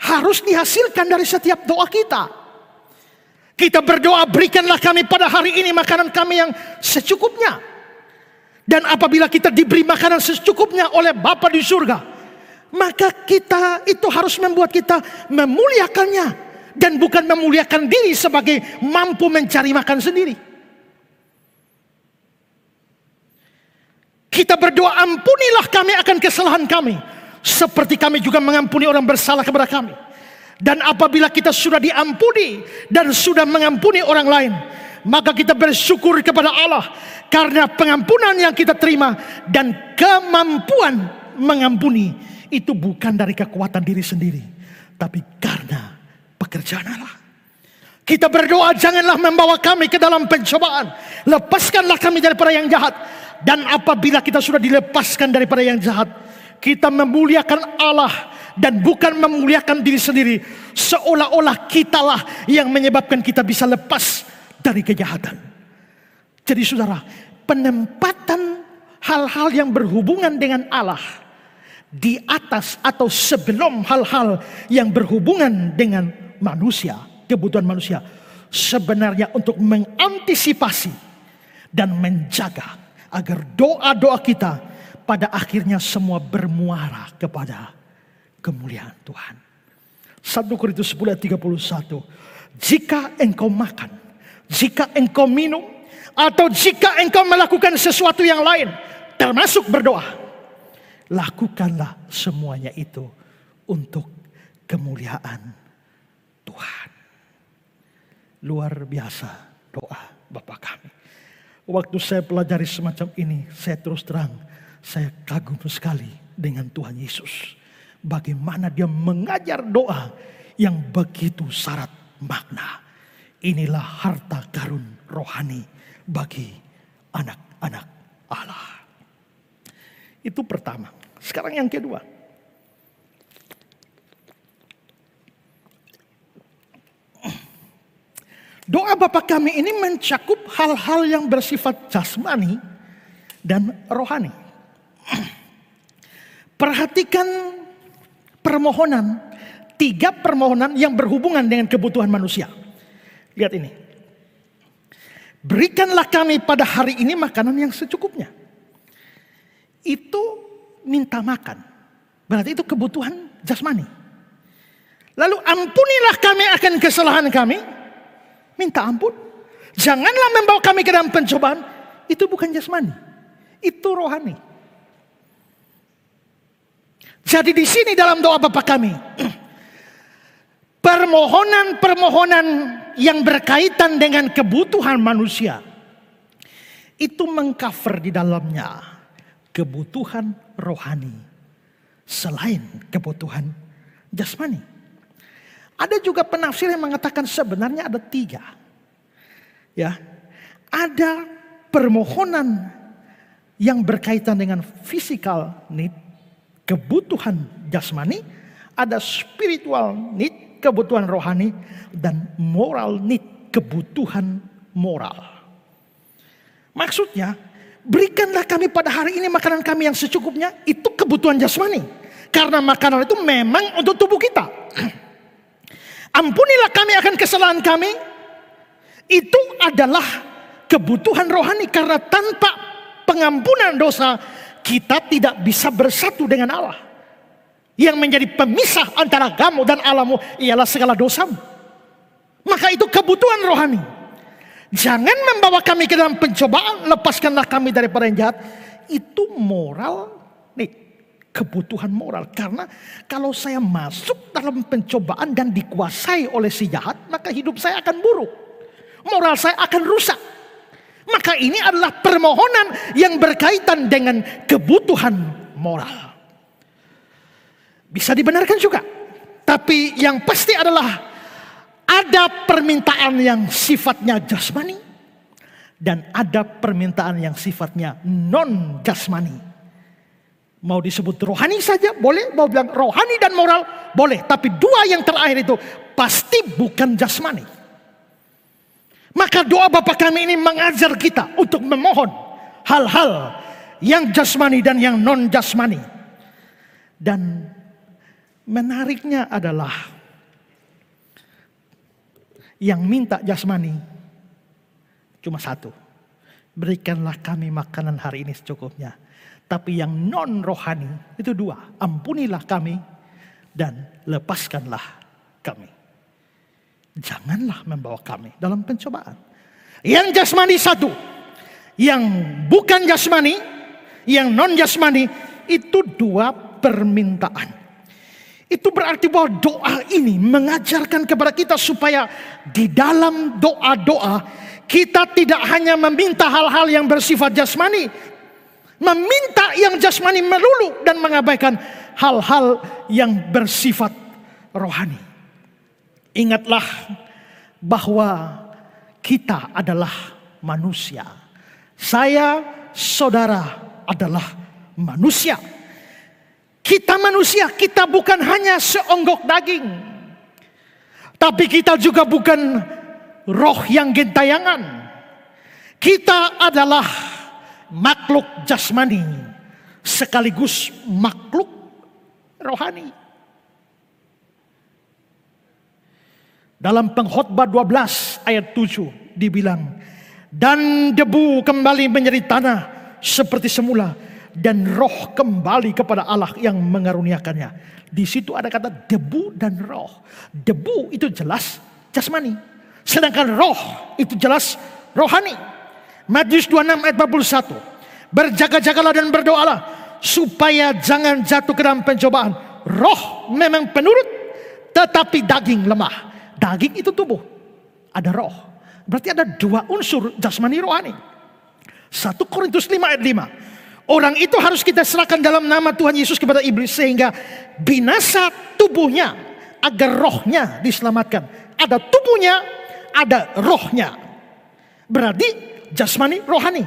harus dihasilkan dari setiap doa kita. Kita berdoa, berikanlah kami pada hari ini makanan kami yang secukupnya. Dan apabila kita diberi makanan secukupnya oleh Bapa di surga, maka kita itu harus membuat kita memuliakannya dan bukan memuliakan diri sebagai mampu mencari makan sendiri. Kita berdoa, ampunilah kami akan kesalahan kami, seperti kami juga mengampuni orang bersalah kepada kami. Dan apabila kita sudah diampuni dan sudah mengampuni orang lain, maka kita bersyukur kepada Allah karena pengampunan yang kita terima dan kemampuan mengampuni itu bukan dari kekuatan diri sendiri, tapi karena pekerjaan Allah. Kita berdoa, janganlah membawa kami ke dalam pencobaan, lepaskanlah kami daripada yang jahat. Dan apabila kita sudah dilepaskan daripada yang jahat, kita memuliakan Allah dan bukan memuliakan diri sendiri, seolah-olah kitalah yang menyebabkan kita bisa lepas dari kejahatan. Jadi saudara, penempatan hal-hal yang berhubungan dengan Allah di atas atau sebelum hal-hal yang berhubungan dengan manusia, kebutuhan manusia, sebenarnya untuk mengantisipasi dan menjaga agar doa-doa kita pada akhirnya semua bermuara kepada kemuliaan Tuhan. 1 Korintus 10 ayat 31. Jika engkau makan, jika engkau minum, atau jika engkau melakukan sesuatu yang lain, termasuk berdoa, lakukanlah semuanya itu untuk kemuliaan Tuhan. Luar biasa doa Bapa kami. Waktu saya pelajari semacam ini, saya terus terang, saya kagum sekali dengan Tuhan Yesus. Bagaimana dia mengajar doa yang begitu syarat makna. Inilah harta karun rohani bagi anak-anak Allah. Itu pertama. Sekarang yang kedua. Doa Bapa kami ini mencakup hal-hal yang bersifat jasmani dan rohani. Perhatikan permohonan, 3 permohonan yang berhubungan dengan kebutuhan manusia. Lihat ini. Berikanlah kami pada hari ini makanan yang secukupnya. Itu minta makan. Berarti itu kebutuhan jasmani. Lalu ampunilah kami akan kesalahan kami. Minta ampun. Janganlah membawa kami ke dalam pencobaan. Itu bukan jasmani. Itu rohani. Jadi di sini dalam doa Bapa kami, permohonan-permohonan yang berkaitan dengan kebutuhan manusia itu mengcover di dalamnya kebutuhan rohani selain kebutuhan jasmani. Ada juga penafsir yang mengatakan sebenarnya ada 3. Ya, ada permohonan yang berkaitan dengan physical need, kebutuhan jasmani, ada spiritual need, kebutuhan rohani, dan moral need, kebutuhan moral. Maksudnya, berikanlah kami pada hari ini makanan kami yang secukupnya, itu kebutuhan jasmani. Karena makanan itu memang untuk tubuh kita. Ampunilah kami akan kesalahan kami, itu adalah kebutuhan rohani. Karena tanpa pengampunan dosa, kita tidak bisa bersatu dengan Allah. Yang menjadi pemisah antara kamu dan Allahmu ialah segala dosamu. Maka itu kebutuhan rohani. Jangan membawa kami ke dalam pencobaan, lepaskanlah kami daripada yang jahat. Itu moral nih. Kebutuhan moral. Karena kalau saya masuk dalam pencobaan dan dikuasai oleh si jahat, maka hidup saya akan buruk. Moral saya akan rusak. Maka ini adalah permohonan yang berkaitan dengan kebutuhan moral. Bisa dibenarkan juga. Tapi yang pasti adalah ada permintaan yang sifatnya jasmani dan ada permintaan yang sifatnya non jasmani. Mau disebut rohani saja boleh, mau bilang rohani dan moral boleh. Tapi 2 yang terakhir itu pasti bukan jasmani. Maka doa Bapa kami ini mengajar kita untuk memohon hal-hal yang jasmani dan yang non jasmani. Dan menariknya adalah yang minta jasmani cuma 1. Berikanlah kami makanan hari ini secukupnya. Tapi yang non rohani itu dua. Ampunilah kami dan lepaskanlah kami. Janganlah membawa kami dalam pencobaan. Yang jasmani satu. Yang bukan jasmani, yang non jasmani itu dua permintaan. Itu berarti bahwa doa ini mengajarkan kepada kita supaya di dalam doa-doa kita tidak hanya meminta hal-hal yang bersifat jasmani, meminta yang jasmani melulu dan mengabaikan hal-hal yang bersifat rohani. Ingatlah bahwa kita adalah manusia. Saya, saudara adalah manusia. Kita manusia, kita bukan hanya seonggok daging. Tapi kita juga bukan roh yang gentayangan. Kita adalah makhluk jasmani sekaligus makhluk rohani. Dalam Pengkhotbah 12 ayat 7 dibilang, dan debu kembali menjadi tanah seperti semula, dan roh kembali kepada Allah yang mengaruniakannya. Di situ ada kata debu dan roh. Debu itu jelas jasmani, sedangkan roh itu jelas rohani. Matius 26 ayat 41. Berjaga-jagalah dan berdoalah supaya jangan jatuh ke dalam pencobaan. Roh memang penurut, tetapi daging lemah. Daging itu tubuh, ada roh. Berarti ada dua unsur jasmani rohani. 1 Korintus 5 ayat 5. Orang itu harus kita serahkan dalam nama Tuhan Yesus kepada iblis sehingga binasa tubuhnya agar rohnya diselamatkan. Ada tubuhnya, ada rohnya. Berarti jasmani rohani.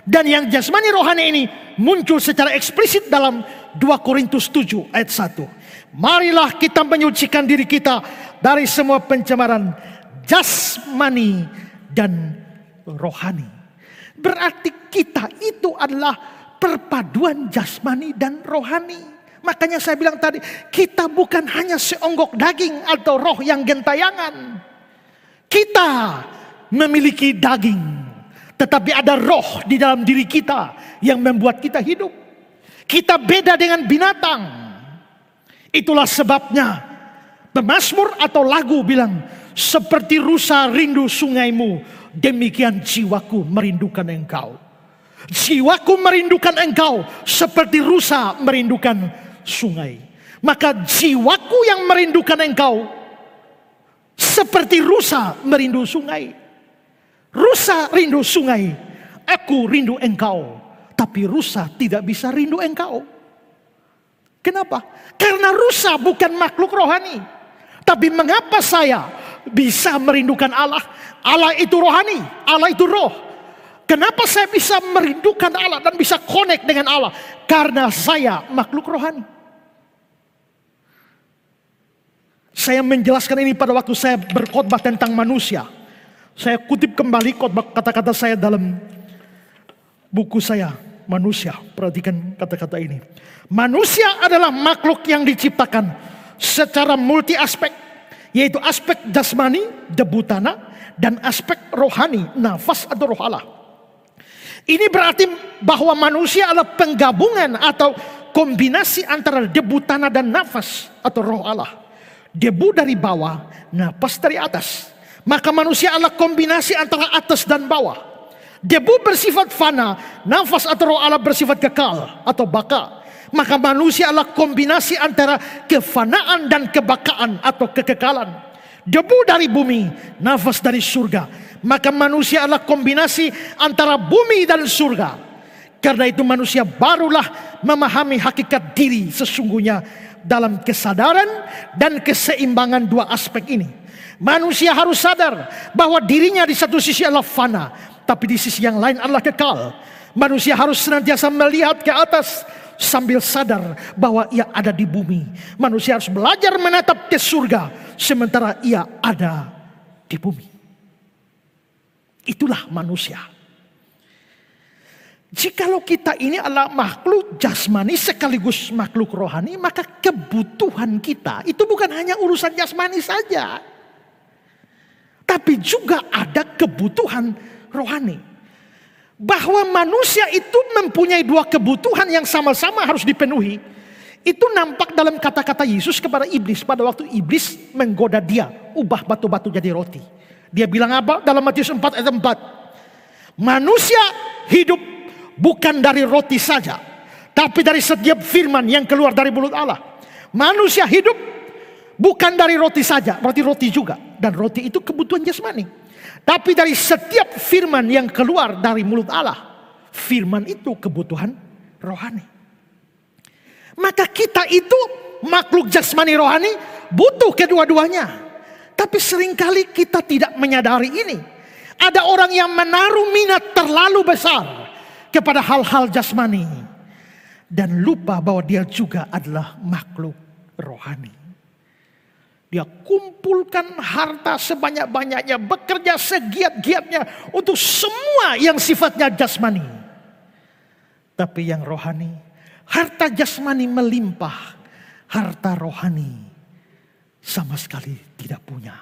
Dan yang jasmani rohani ini muncul secara eksplisit dalam 2 Korintus 7 ayat 1. Marilah kita menyucikan diri kita dari semua pencemaran jasmani dan rohani. Berarti kita itu adalah perpaduan jasmani dan rohani. Makanya saya bilang tadi, kita bukan hanya seonggok daging atau roh yang gentayangan. Kita memiliki daging, tetapi ada roh di dalam diri kita yang membuat kita hidup. Kita beda dengan binatang. Itulah sebabnya pemazmur atau lagu bilang, seperti rusa rindu sungaimu, demikian jiwaku merindukan engkau. Jiwaku merindukan engkau seperti rusa merindukan sungai. Maka jiwaku yang merindukan engkau seperti rusa merindu sungai. Rusa rindu sungai, aku rindu engkau. Tapi rusa tidak bisa rindu engkau. Kenapa? Karena rusa bukan makhluk rohani. Tapi mengapa saya bisa merindukan Allah? Allah itu rohani, Allah itu roh. Kenapa saya bisa merindukan Allah dan bisa connect dengan Allah? Karena saya makhluk rohani. Saya menjelaskan ini pada waktu saya berkhotbah tentang manusia. Saya kutip kembali khotbah kata-kata saya dalam buku saya, Manusia. Perhatikan kata-kata ini. Manusia adalah makhluk yang diciptakan secara multi aspek, yaitu aspek jasmani, debu tanah, dan aspek rohani, nafas atau roh Allah. Ini berarti bahwa manusia adalah penggabungan atau kombinasi antara debu tanah dan nafas atau roh Allah. Debu dari bawah, nafas dari atas. Maka manusia adalah kombinasi antara atas dan bawah. Debu bersifat fana, nafas atau roh Allah bersifat kekal atau baka. Maka manusia adalah kombinasi antara kefanaan dan kebakaan atau kekekalan. Debu dari bumi, nafas dari surga. Maka manusia adalah kombinasi antara bumi dan surga. Karena itu manusia barulah memahami hakikat diri sesungguhnya dalam kesadaran dan keseimbangan dua aspek ini. Manusia harus sadar bahwa dirinya di satu sisi adalah fana, tapi di sisi yang lain adalah kekal. Manusia harus senantiasa melihat ke atas sambil sadar bahwa ia ada di bumi. Manusia harus belajar menatap ke surga sementara ia ada di bumi. Itulah manusia. Jikalau kita ini adalah makhluk jasmani sekaligus makhluk rohani, maka kebutuhan kita itu bukan hanya urusan jasmani saja, tapi juga ada kebutuhan rohani. bahwa manusia itu mempunyai dua kebutuhan yang sama-sama harus dipenuhi. Itu nampak dalam kata-kata Yesus kepada iblis pada waktu iblis menggoda dia, ubah batu-batu jadi roti. Dia bilang apa dalam Matius 4 ayat 4? Manusia hidup bukan dari roti saja, tapi dari setiap firman yang keluar dari mulut Allah. Manusia hidup bukan dari roti saja, berarti roti juga. Dan roti itu kebutuhan jasmani. Tapi dari setiap firman yang keluar dari mulut Allah, firman itu kebutuhan rohani. Maka kita itu makhluk jasmani rohani butuh kedua-duanya. Tapi seringkali kita tidak menyadari ini. Ada orang yang menaruh minat terlalu besar kepada hal-hal jasmani. Dan lupa bahwa dia juga adalah makhluk rohani. Dia kumpulkan harta sebanyak-banyaknya, bekerja segiat-giatnya untuk semua yang sifatnya jasmani. Tapi yang rohani, harta jasmani melimpah, harta rohani sama sekali tidak punya.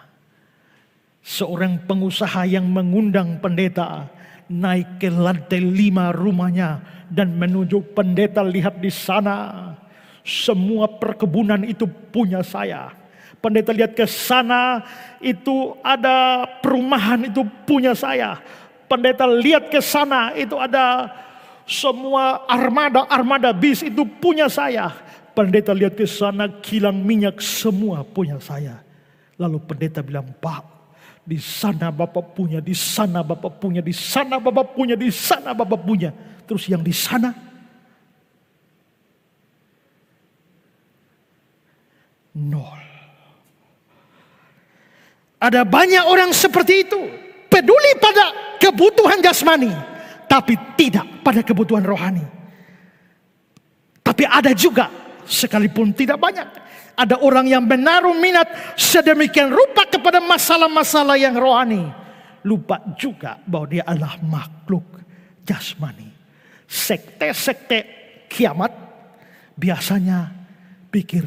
Seorang pengusaha yang mengundang pendeta naik ke lantai 5 rumahnya dan menunjuk pendeta, lihat di sana semua perkebunan itu punya saya. Pendeta lihat ke sana, itu ada perumahan, itu punya saya. Pendeta lihat ke sana, itu ada semua armada bis, itu punya saya. Pendeta lihat ke sana, kilang minyak semua punya saya. Lalu pendeta bilang, Pak, di sana Bapak punya, di sana Bapak punya, di sana Bapak punya, di sana Bapak punya. Terus yang di sana nol. Ada banyak orang seperti itu, peduli pada kebutuhan jasmani, tapi tidak pada kebutuhan rohani. Tapi ada juga, sekalipun tidak banyak, ada orang yang menaruh minat sedemikian rupa kepada masalah-masalah yang rohani, lupa juga bahwa dia adalah makhluk jasmani. Sekte-sekte kiamat biasanya pikir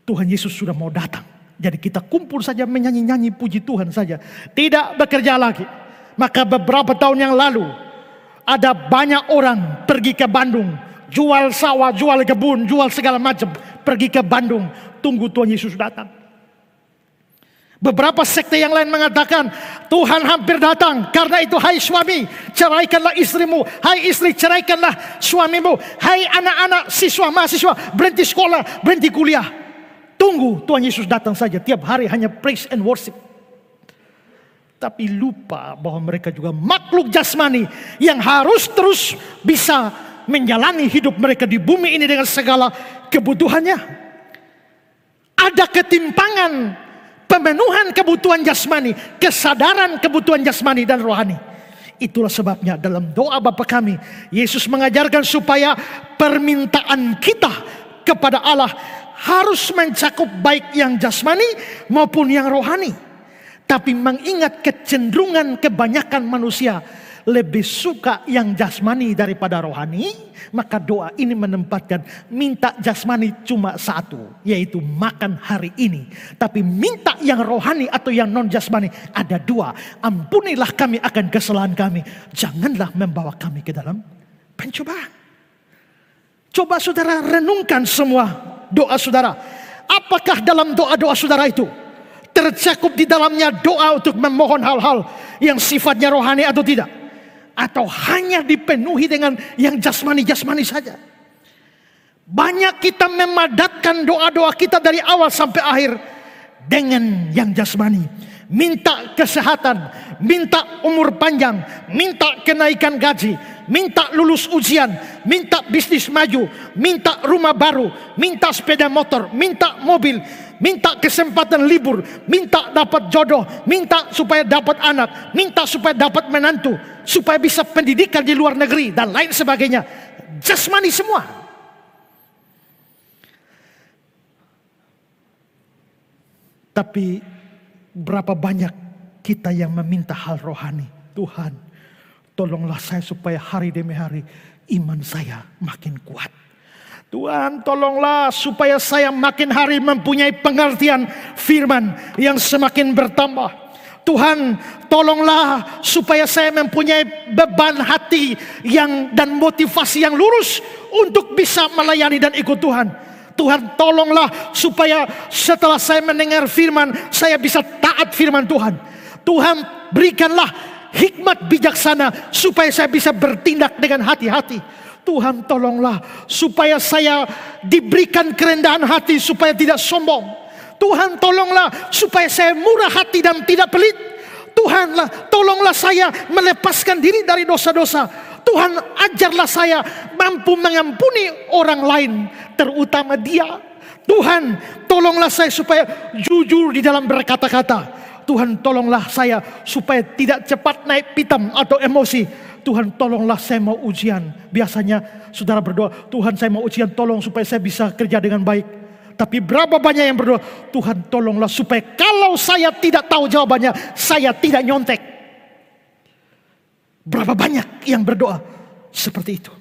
Tuhan Yesus sudah mau datang. Jadi kita kumpul saja menyanyi-nyanyi puji Tuhan saja. Tidak bekerja lagi. Maka beberapa tahun yang lalu ada banyak orang pergi ke Bandung. Jual sawah, jual kebun, jual segala macam. Pergi ke Bandung. Tunggu Tuhan Yesus datang. Beberapa sekte yang lain mengatakan Tuhan hampir datang. Karena itu hai suami, ceraikanlah istrimu. Hai istri, ceraikanlah suamimu. Hai anak-anak, siswa, mahasiswa, berhenti sekolah, berhenti kuliah. Tunggu Tuhan Yesus datang saja. Tiap hari hanya praise and worship. Tapi lupa bahwa mereka juga makhluk jasmani yang harus terus bisa menjalani hidup mereka di bumi ini dengan segala kebutuhannya. Ada ketimpangan pemenuhan kebutuhan jasmani, kesadaran kebutuhan jasmani dan rohani. Itulah sebabnya dalam doa Bapa kami, Yesus mengajarkan supaya permintaan kita kepada Allah harus mencakup baik yang jasmani maupun yang rohani. Tapi mengingat kecenderungan kebanyakan manusia lebih suka yang jasmani daripada rohani, maka doa ini menempatkan minta jasmani cuma satu, yaitu makan hari ini. Tapi minta yang rohani atau yang non jasmani ada dua. Ampunilah kami akan kesalahan kami, janganlah membawa kami ke dalam pencobaan. Coba saudara renungkan semua doa saudara. Apakah dalam doa-doa saudara itu tercakup di dalamnya doa untuk memohon hal-hal yang sifatnya rohani atau tidak? Atau hanya dipenuhi dengan yang jasmani-jasmani saja? Banyak kita memadatkan doa-doa kita dari awal sampai akhir dengan yang jasmani. Minta kesehatan, minta umur panjang, minta kenaikan gaji, minta lulus ujian, minta bisnis maju, minta rumah baru, minta sepeda motor, minta mobil, minta kesempatan libur, minta dapat jodoh, minta supaya dapat anak, minta supaya dapat menantu, supaya bisa pendidikan di luar negeri dan lain sebagainya. Jasmani semua. Tapi berapa banyak kita yang meminta hal rohani? Tuhan, tolonglah saya supaya hari demi hari iman saya makin kuat. Tuhan, tolonglah supaya saya makin hari mempunyai pengertian firman yang semakin bertambah. Tuhan, tolonglah supaya saya mempunyai beban hati dan motivasi yang lurus untuk bisa melayani dan ikut Tuhan. Tuhan, tolonglah supaya setelah saya mendengar firman, saya bisa taat firman Tuhan. Tuhan, berikanlah hikmat bijaksana supaya saya bisa bertindak dengan hati-hati. Tuhan, tolonglah supaya saya diberikan kerendahan hati supaya tidak sombong. Tuhan, tolonglah supaya saya murah hati dan tidak pelit. Tuhan, tolonglah saya melepaskan diri dari dosa-dosa. Tuhan, ajarlah saya mampu mengampuni orang lain, terutama dia. Tuhan, tolonglah saya supaya jujur di dalam berkata-kata. Tuhan, tolonglah saya supaya tidak cepat naik pitam atau emosi. Tuhan, tolonglah saya mau ujian. Biasanya saudara berdoa, Tuhan, saya mau ujian, tolong supaya saya bisa kerja dengan baik. Tapi berapa banyak yang berdoa, Tuhan, tolonglah supaya kalau saya tidak tahu jawabannya, saya tidak nyontek. Berapa banyak yang berdoa seperti itu.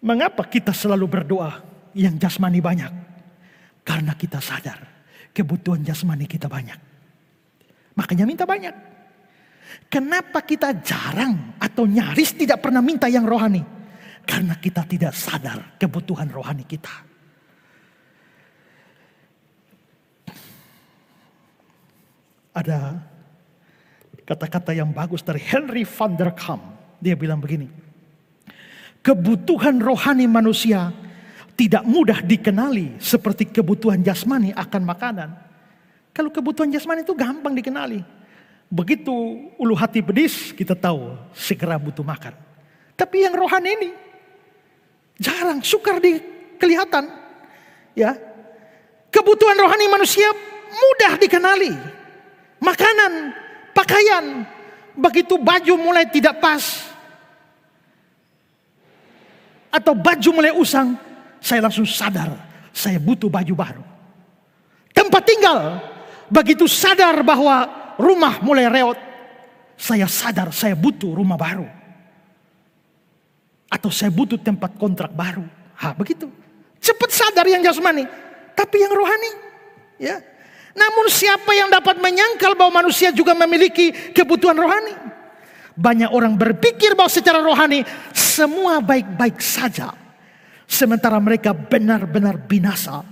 Mengapa kita selalu berdoa yang jasmani banyak? Karena kita sadar kebutuhan jasmani kita banyak. Makanya minta banyak. Kenapa kita jarang atau nyaris tidak pernah minta yang rohani? Karena kita tidak sadar kebutuhan rohani kita. Ada kata-kata yang bagus dari Henry van der Kam. Dia bilang begini. Kebutuhan rohani manusia tidak mudah dikenali seperti kebutuhan jasmani akan makanan. Kalau kebutuhan jasmani itu gampang dikenali. Begitu ulu hati pedis, kita tahu segera butuh makan. Tapi yang rohani ini jarang, sukar kelihatan. Ya, kebutuhan rohani manusia mudah dikenali. Makanan, pakaian, begitu baju mulai tidak pas atau baju mulai usang, saya langsung sadar saya butuh baju baru. Tempat tinggal, begitu sadar bahwa rumah mulai reot, saya sadar saya butuh rumah baru. Atau saya butuh tempat kontrak baru. Begitu. Cepat sadar yang jasmani. Tapi yang rohani. Ya. Namun siapa yang dapat menyangkal bahwa manusia juga memiliki kebutuhan rohani? Banyak orang berpikir bahwa secara rohani semua baik-baik saja. Sementara mereka benar-benar binasa.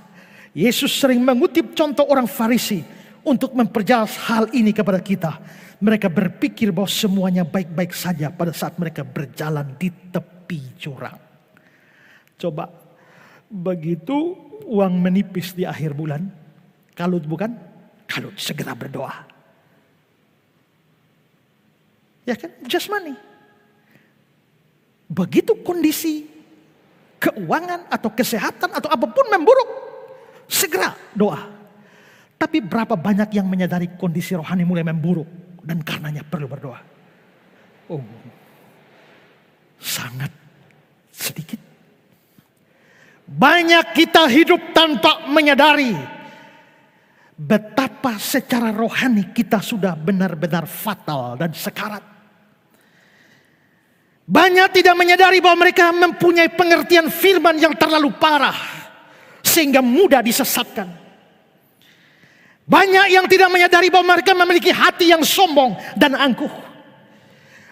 Yesus sering mengutip contoh orang Farisi untuk memperjelas hal ini kepada kita. Mereka berpikir bahwa semuanya baik-baik saja pada saat mereka berjalan di tepi jurang. Coba, begitu uang menipis di akhir bulan, kalut bukan? Kalut, segera berdoa. Ya kan, jasmani. Begitu kondisi keuangan atau kesehatan atau apapun memburuk, segera doa. Tapi berapa banyak yang menyadari kondisi rohani mulai memburuk dan karenanya perlu berdoa? Sangat sedikit. Banyak kita hidup tanpa menyadari betapa secara rohani kita sudah benar-benar fatal dan sekarat. Banyak tidak menyadari bahwa mereka mempunyai pengertian firman yang terlalu parah sehingga mudah disesatkan. Banyak yang tidak menyadari bahwa mereka memiliki hati yang sombong dan angkuh.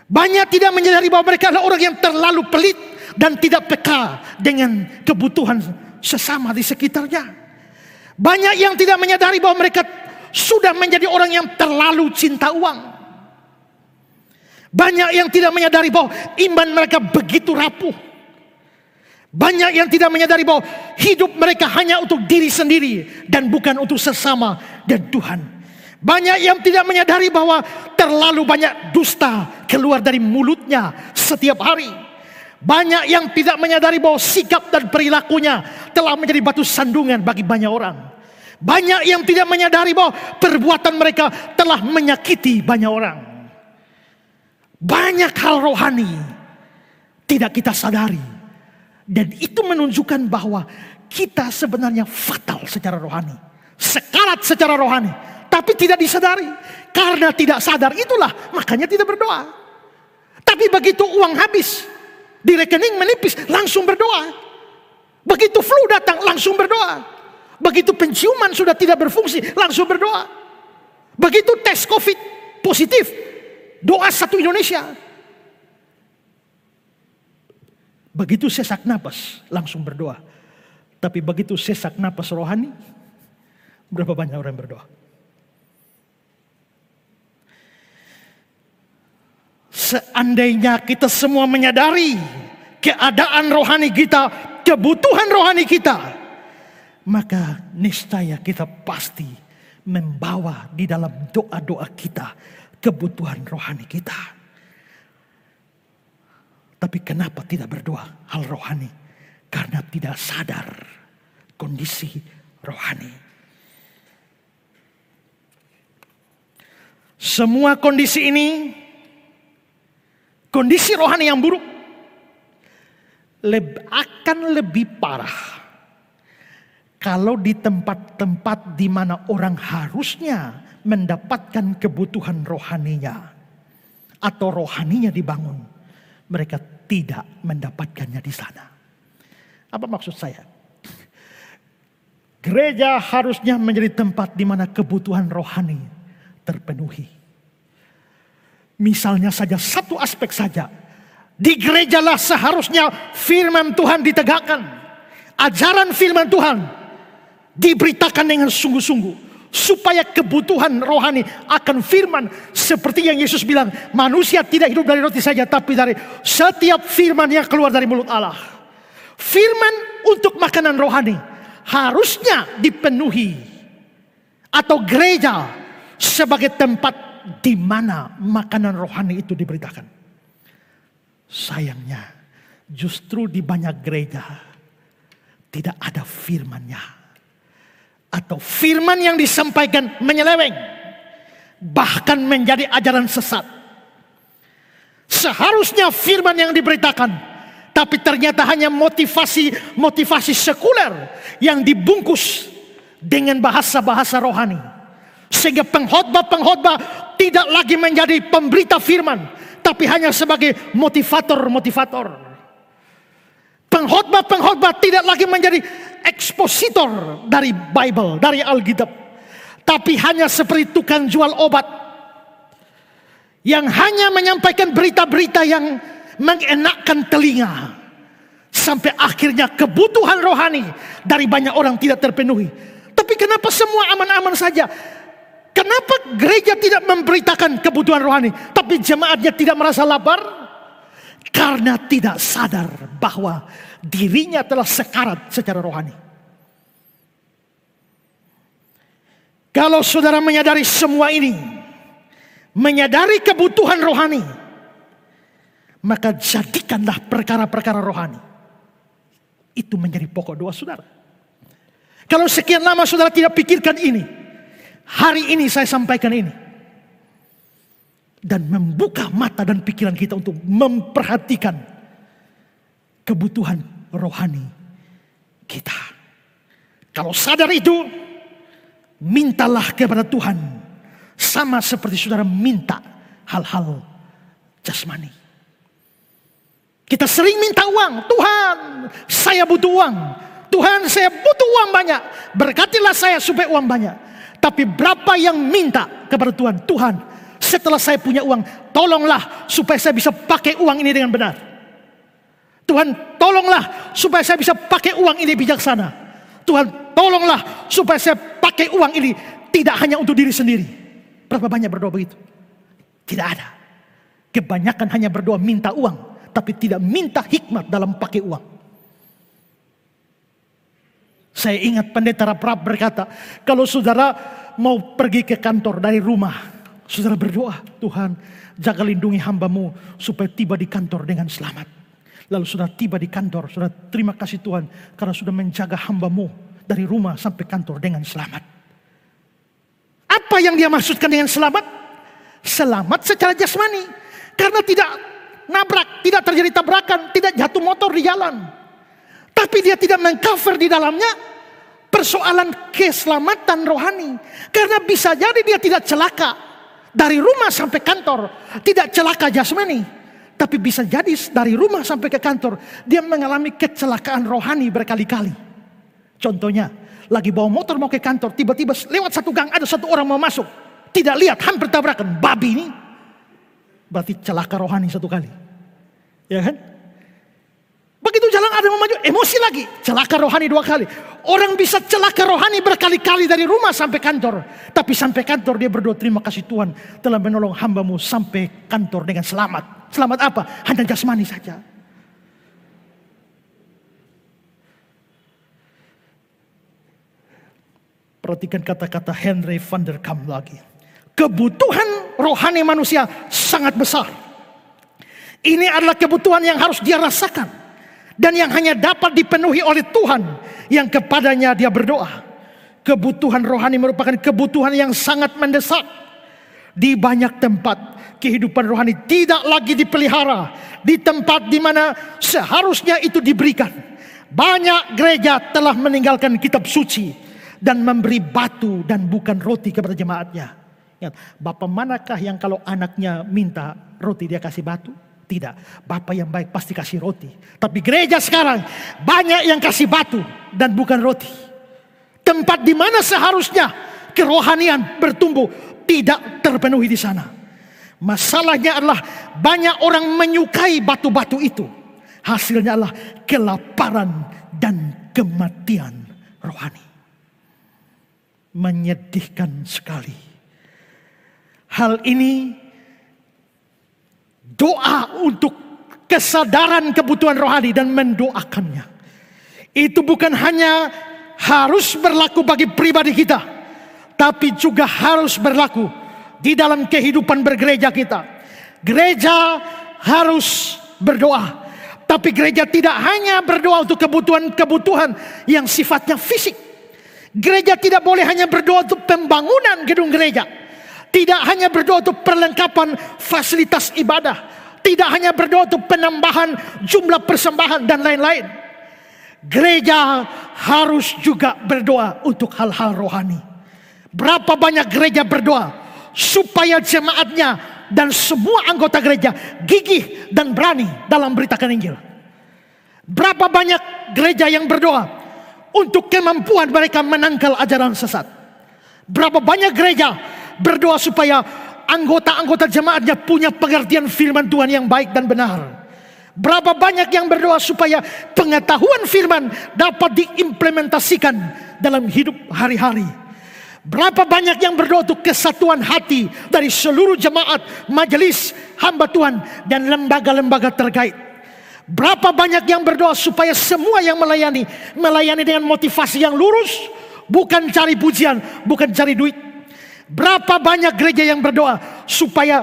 Banyak tidak menyadari bahwa mereka adalah orang yang terlalu pelit dan tidak peka dengan kebutuhan sesama di sekitarnya. Banyak yang tidak menyadari bahwa mereka sudah menjadi orang yang terlalu cinta uang. Banyak yang tidak menyadari bahwa iman mereka begitu rapuh. Banyak yang tidak menyadari bahwa hidup mereka hanya untuk diri sendiri dan bukan untuk sesama dan Tuhan. Banyak yang tidak menyadari bahwa terlalu banyak dusta keluar dari mulutnya setiap hari. Banyak yang tidak menyadari bahwa sikap dan perilakunya telah menjadi batu sandungan bagi banyak orang. Banyak yang tidak menyadari bahwa perbuatan mereka telah menyakiti banyak orang. Banyak hal rohani tidak kita sadari. Dan itu menunjukkan bahwa kita sebenarnya fatal secara rohani. Sekarat secara rohani. Tapi tidak disadari. Karena tidak sadar itulah makanya tidak berdoa. Tapi begitu uang habis, di rekening menipis, langsung berdoa. Begitu flu datang, langsung berdoa. Begitu penciuman sudah tidak berfungsi, langsung berdoa. Begitu tes COVID positif, doa satu Indonesia. Begitu sesak napas, langsung berdoa. Tapi begitu sesak napas rohani, berapa banyak orang yang berdoa? Seandainya kita semua menyadari keadaan rohani kita, kebutuhan rohani kita, maka niscaya kita pasti membawa di dalam doa-doa kita kebutuhan rohani kita. Tapi kenapa tidak berdoa hal rohani? Karena tidak sadar kondisi rohani. Semua kondisi ini, kondisi rohani yang buruk, akan lebih parah kalau di tempat-tempat di mana orang harusnya mendapatkan kebutuhan rohaninya atau rohaninya dibangun, mereka tidak mendapatkannya di sana. Apa maksud saya? Gereja harusnya menjadi tempat di mana kebutuhan rohani terpenuhi. Misalnya saja, satu aspek saja. Di gerejalah seharusnya firman Tuhan ditegakkan. Ajaran firman Tuhan diberitakan dengan sungguh-sungguh. Supaya kebutuhan rohani akan firman. Seperti yang Yesus bilang, manusia tidak hidup dari roti saja, tapi dari setiap firman yang keluar dari mulut Allah. Firman untuk makanan rohani harusnya dipenuhi. Atau gereja sebagai tempat di mana makanan rohani itu diberitakan. Sayangnya justru di banyak gereja tidak ada firman-Nya. Atau firman yang disampaikan menyeleweng, bahkan menjadi ajaran sesat. Seharusnya firman yang diberitakan, tapi ternyata hanya motivasi sekuler yang dibungkus dengan bahasa-bahasa rohani. Sehingga pengkhotbah tidak lagi menjadi pemberita firman, tapi hanya sebagai motivator. Pengkhotbah tidak lagi menjadi ekspositor dari Bible, dari Alkitab. Tapi hanya seperti tukang jual obat yang hanya menyampaikan berita-berita yang mengenakkan telinga. Sampai akhirnya kebutuhan rohani dari banyak orang tidak terpenuhi. Tapi kenapa semua aman-aman saja? Kenapa gereja tidak memberitakan kebutuhan rohani, tapi jemaatnya tidak merasa lapar? Karena tidak sadar bahwa dirinya telah sekarat secara rohani. Kalau saudara menyadari semua ini, menyadari kebutuhan rohani, maka jadikanlah perkara-perkara rohani itu menjadi pokok doa saudara. Kalau sekian lama saudara tidak pikirkan ini, hari ini saya sampaikan ini. Dan membuka mata dan pikiran kita untuk memperhatikan kebutuhan rohani kita. Kalau sadar itu, mintalah kepada Tuhan. Sama seperti saudara minta hal-hal jasmani. Kita sering minta uang. Tuhan, saya butuh uang. Tuhan, saya butuh uang banyak. Berkatilah saya supaya uang banyak. Tapi berapa yang minta kepada Tuhan? Tuhan, setelah saya punya uang, tolonglah supaya saya bisa pakai uang ini dengan benar. Tuhan, tolonglah supaya saya bisa pakai uang ini bijaksana. Tuhan, tolonglah supaya saya pakai uang ini tidak hanya untuk diri sendiri. Berapa banyak berdoa begitu? Tidak ada. Kebanyakan hanya berdoa minta uang, tapi tidak minta hikmat dalam pakai uang. Saya ingat pendeta Raprap berkata, kalau saudara mau pergi ke kantor dari rumah, saudara berdoa, Tuhan jaga lindungi hamba-Mu supaya tiba di kantor dengan selamat. Lalu saudara tiba di kantor, saudara terima kasih Tuhan karena sudah menjaga hamba-Mu dari rumah sampai kantor dengan selamat. Apa yang dia maksudkan dengan selamat? Selamat secara jasmani. Karena tidak nabrak, tidak terjadi tabrakan, tidak jatuh motor di jalan. Tapi dia tidak mengcover di dalamnya persoalan keselamatan rohani. Karena bisa jadi dia tidak celaka dari rumah sampai kantor, tidak celaka jasmani, tapi bisa jadi dari rumah sampai ke kantor dia mengalami kecelakaan rohani berkali-kali. Contohnya, lagi bawa motor mau ke kantor, tiba-tiba lewat satu gang ada satu orang mau masuk. Tidak lihat, hampir tabrakan. Babi ini berarti celaka rohani satu kali. Ya kan? Begitu jalan ada yang mau maju, emosi lagi. Celaka rohani 2 kali. Orang bisa celaka rohani berkali-kali dari rumah sampai kantor. Tapi sampai kantor dia berdoa, terima kasih Tuhan telah menolong hambamu sampai kantor dengan selamat. Selamat apa? Hanya jasmani saja. Perhatikan kata-kata Henry van der Kamp lagi. Kebutuhan rohani manusia sangat besar. Ini adalah kebutuhan yang harus dia rasakan. Dan yang hanya dapat dipenuhi oleh Tuhan yang kepadanya dia berdoa. Kebutuhan rohani merupakan kebutuhan yang sangat mendesak. Di banyak tempat kehidupan rohani tidak lagi dipelihara di tempat di mana seharusnya itu diberikan. Banyak gereja telah meninggalkan kitab suci dan memberi batu dan bukan roti kepada jemaatnya. Ingat, Bapak manakah yang kalau anaknya minta roti dia kasih batu? Tidak, Bapak yang baik pasti kasih roti. Tapi gereja sekarang banyak yang kasih batu dan bukan roti. Tempat di mana seharusnya kerohanian bertumbuh tidak terpenuhi di sana. Masalahnya adalah banyak orang menyukai batu-batu itu. Hasilnya adalah kelaparan dan kematian rohani. Menyedihkan sekali. Hal ini doa untuk kesadaran kebutuhan rohani dan mendoakannya. Itu bukan hanya harus berlaku bagi pribadi kita, tapi juga harus berlaku di dalam kehidupan bergereja kita. Gereja harus berdoa, tapi gereja tidak hanya berdoa untuk kebutuhan-kebutuhan yang sifatnya fisik. Gereja tidak boleh hanya berdoa untuk pembangunan gedung gereja. Tidak hanya berdoa untuk perlengkapan fasilitas ibadah. Tidak hanya berdoa untuk penambahan jumlah persembahan dan lain-lain. Gereja harus juga berdoa untuk hal-hal rohani. Berapa banyak gereja berdoa supaya jemaatnya dan semua anggota gereja gigih dan berani dalam beritakan Injil. Berapa banyak gereja yang berdoa untuk kemampuan mereka menangkal ajaran sesat. Berapa banyak gereja berdoa supaya anggota-anggota jemaatnya punya pengertian firman Tuhan yang baik dan benar. Berapa banyak yang berdoa supaya pengetahuan firman dapat diimplementasikan dalam hidup hari-hari. Berapa banyak yang berdoa untuk kesatuan hati dari seluruh jemaat, majelis, hamba Tuhan dan lembaga-lembaga terkait. Berapa banyak yang berdoa supaya semua yang melayani dengan motivasi yang lurus, bukan cari pujian, bukan cari duit. Berapa banyak gereja yang berdoa supaya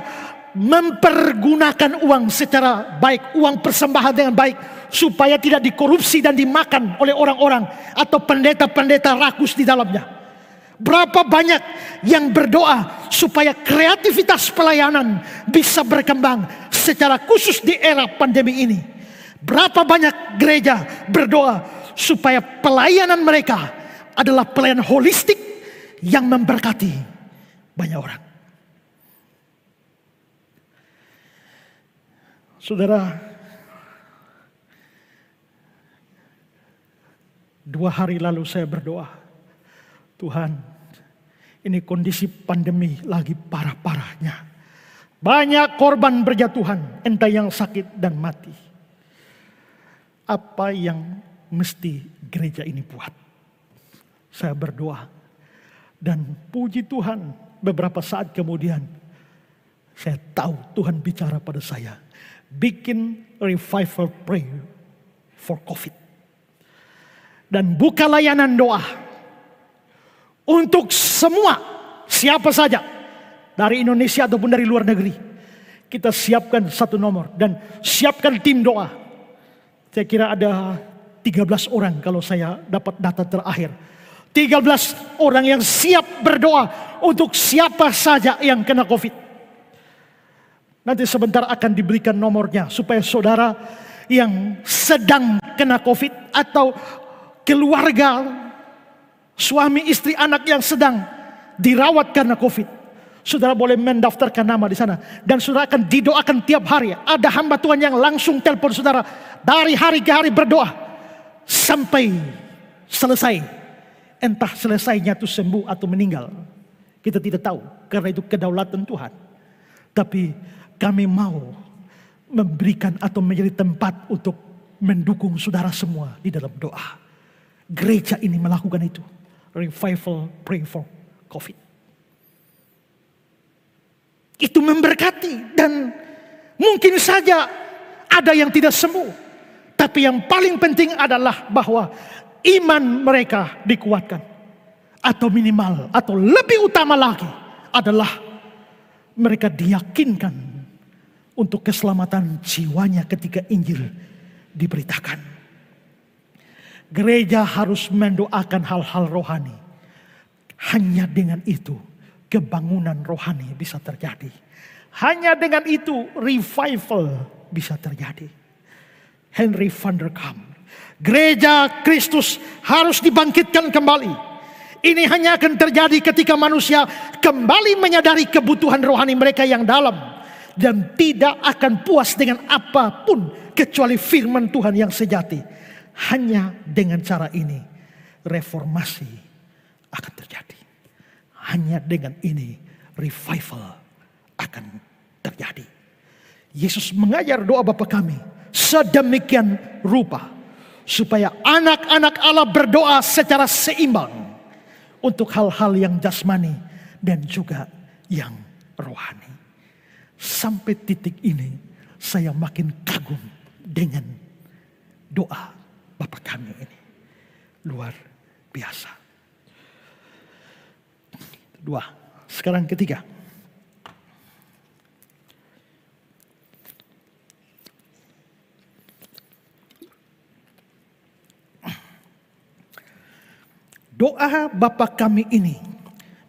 mempergunakan uang secara baik, uang persembahan dengan baik, supaya tidak dikorupsi dan dimakan oleh orang-orang atau pendeta-pendeta rakus di dalamnya. Berapa banyak yang berdoa supaya kreativitas pelayanan bisa berkembang secara khusus di era pandemi ini. Berapa banyak gereja berdoa supaya pelayanan mereka adalah pelayanan holistik yang memberkati banyak orang. Saudara, 2 hari lalu saya berdoa, Tuhan, ini kondisi pandemi lagi parah-parahnya. Banyak korban berjatuhan, entah yang sakit dan mati. Apa yang mesti gereja ini buat? Saya berdoa dan puji Tuhan. Beberapa saat kemudian saya tahu Tuhan bicara pada saya, bikin revival prayer for COVID dan buka layanan doa untuk semua, siapa saja dari Indonesia ataupun dari luar negeri. Kita siapkan 1 nomor dan siapkan tim doa. Saya kira ada 13 orang kalau saya dapat data terakhir. 13 orang yang siap berdoa untuk siapa saja yang kena COVID. Nanti sebentar akan diberikan nomornya supaya saudara yang sedang kena COVID atau keluarga, suami, istri, anak yang sedang dirawat karena COVID, saudara boleh mendaftarkan nama di sana dan saudara akan didoakan tiap hari. Ada hamba Tuhan yang langsung telepon saudara dari hari ke hari berdoa sampai selesai Entah selesainya itu sembuh atau meninggal. Kita tidak tahu, karena itu kedaulatan Tuhan. Tapi kami mau memberikan atau menjadi tempat untuk mendukung saudara semua di dalam doa. Gereja ini melakukan itu. Revival Pray for COVID. Itu memberkati, dan mungkin saja ada yang tidak sembuh. Tapi yang paling penting adalah bahwa iman mereka dikuatkan. Atau minimal, atau lebih utama lagi adalah mereka diyakinkan untuk keselamatan jiwanya ketika Injil diberitakan. Gereja harus mendoakan hal-hal rohani. Hanya dengan itu kebangunan rohani bisa terjadi. Hanya dengan itu revival bisa terjadi. Henry van der Kamp. Gereja Kristus harus dibangkitkan kembali. Ini hanya akan terjadi ketika manusia kembali menyadari kebutuhan rohani mereka yang dalam. Dan tidak akan puas dengan apapun kecuali firman Tuhan yang sejati. Hanya dengan cara ini reformasi akan terjadi. Hanya dengan ini revival akan terjadi. Yesus mengajar doa Bapa kami sedemikian rupa, supaya anak-anak Allah berdoa secara seimbang untuk hal-hal yang jasmani dan juga yang rohani. Sampai titik ini saya makin kagum dengan doa Bapa kami ini. Luar biasa. Dua. Sekarang ketiga. Doa Bapa kami ini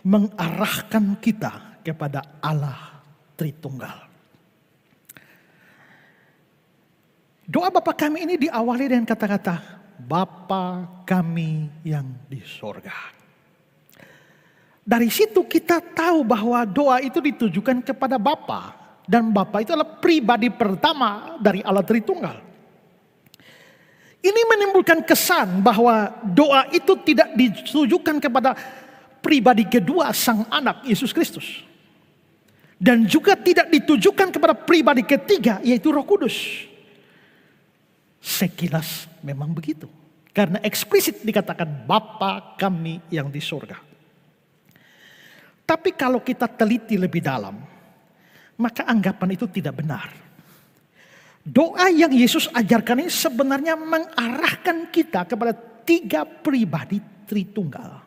mengarahkan kita kepada Allah Tritunggal. Doa Bapa kami ini diawali dengan kata-kata Bapa kami yang di sorga. Dari situ kita tahu bahwa doa itu ditujukan kepada Bapa. Dan Bapa itu adalah pribadi pertama dari Allah Tritunggal. Ini menimbulkan kesan bahwa doa itu tidak ditujukan kepada pribadi kedua sang anak Yesus Kristus. Dan juga tidak ditujukan kepada pribadi ketiga yaitu Roh Kudus. Sekilas memang begitu. Karena eksplisit dikatakan Bapa kami yang di surga. Tapi kalau kita teliti lebih dalam, maka anggapan itu tidak benar. Doa yang Yesus ajarkan ini sebenarnya mengarahkan kita kepada tiga pribadi Tritunggal.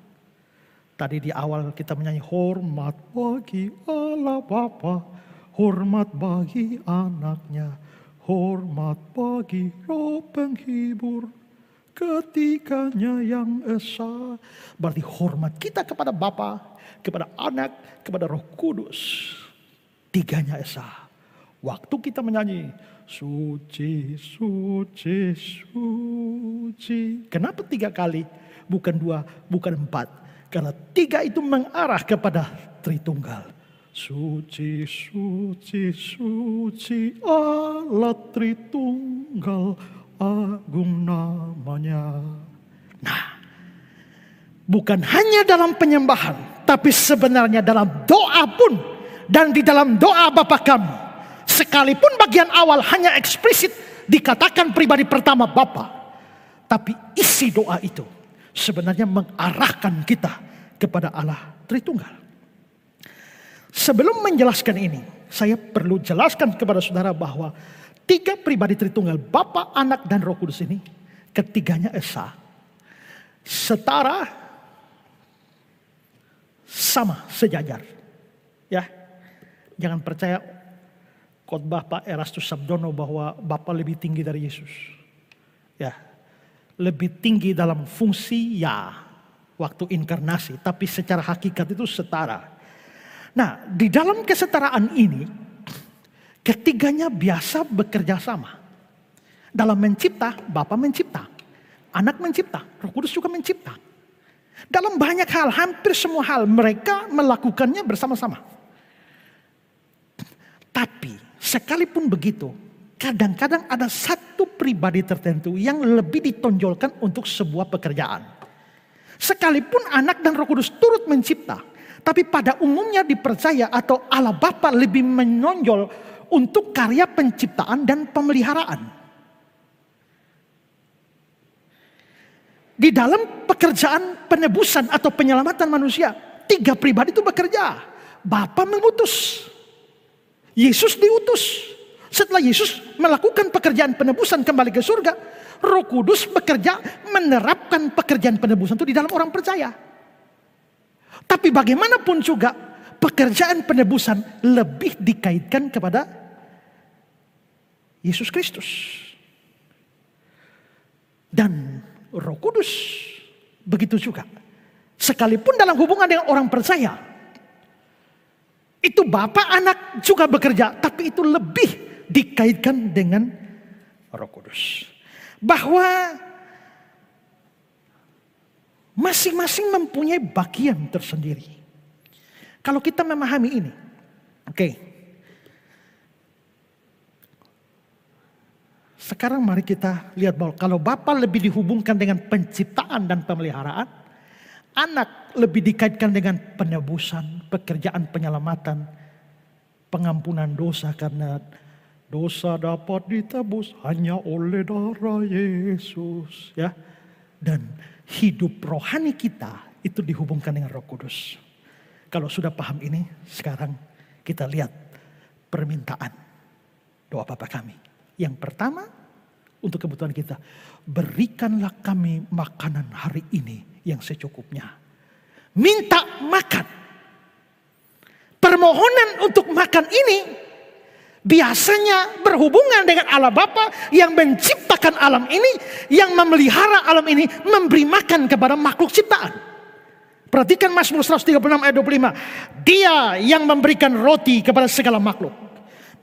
Tadi di awal kita menyanyi hormat bagi Allah Bapa, hormat bagi anaknya, hormat bagi Roh penghibur, ketiganya yang esa. Berarti hormat kita kepada Bapa, kepada Anak, kepada Roh Kudus. Tiganya esa. Waktu kita menyanyi suci, suci, suci. Kenapa 3 kali? Bukan 2, bukan 4. Karena 3 itu mengarah kepada Tritunggal. Suci, suci, suci, Allah Tritunggal, agung namanya. Nah, bukan hanya dalam penyembahan, tapi sebenarnya dalam doa pun, dan di dalam doa Bapa kami, sekalipun bagian awal hanya eksplisit dikatakan pribadi pertama Bapa, tapi isi doa itu sebenarnya mengarahkan kita kepada Allah Tritunggal. Sebelum menjelaskan ini, saya perlu jelaskan kepada saudara bahwa 3 pribadi Tritunggal, Bapa, Anak, dan Roh Kudus ini, ketiganya esa, setara, sama, sejajar. Ya, jangan percaya khotbah Pak Erastus Sabdono bahwa Bapa lebih tinggi dari Yesus. Ya, lebih tinggi dalam fungsi ya, waktu inkarnasi, tapi secara hakikat itu setara. Nah, di dalam kesetaraan ini, ketiganya biasa bekerja sama. Dalam mencipta, Bapa mencipta, Anak mencipta, Roh Kudus juga mencipta. Dalam banyak hal, hampir semua hal mereka melakukannya bersama-sama. Tapi sekalipun begitu, kadang-kadang ada satu pribadi tertentu yang lebih ditonjolkan untuk sebuah pekerjaan. Sekalipun Anak dan Roh Kudus turut mencipta, tapi pada umumnya dipercaya atau Allah Bapa lebih menonjol untuk karya penciptaan dan pemeliharaan. Di dalam pekerjaan penebusan atau penyelamatan manusia, 3 pribadi itu bekerja. Bapa mengutus, Yesus diutus. Setelah Yesus melakukan pekerjaan penebusan kembali ke surga, Roh Kudus bekerja menerapkan pekerjaan penebusan itu di dalam orang percaya. Tapi bagaimanapun juga pekerjaan penebusan lebih dikaitkan kepada Yesus Kristus. Dan Roh Kudus begitu juga. Sekalipun dalam hubungan dengan orang percaya, itu Bapa Anak juga bekerja, tapi itu lebih dikaitkan dengan Roh Kudus. Bahwa masing-masing mempunyai bagian tersendiri. Kalau kita memahami ini, oke. Sekarang mari kita lihat bahwa kalau Bapa lebih dihubungkan dengan penciptaan dan pemeliharaan, Anak lebih dikaitkan dengan penebusan, pekerjaan penyelamatan, pengampunan dosa, karena dosa dapat ditebus hanya oleh darah Yesus, ya. Dan hidup rohani kita itu dihubungkan dengan Roh Kudus. Kalau sudah paham ini, sekarang kita lihat permintaan doa Bapa kami. Yang pertama, untuk kebutuhan kita, berikanlah kami makanan hari ini yang secukupnya. Minta makan. Permohonan untuk makan ini biasanya berhubungan dengan Allah Bapa yang menciptakan alam ini, yang memelihara alam ini, memberi makan kepada makhluk ciptaan. Perhatikan Mazmur 136 ayat 25. Dia yang memberikan roti kepada segala makhluk.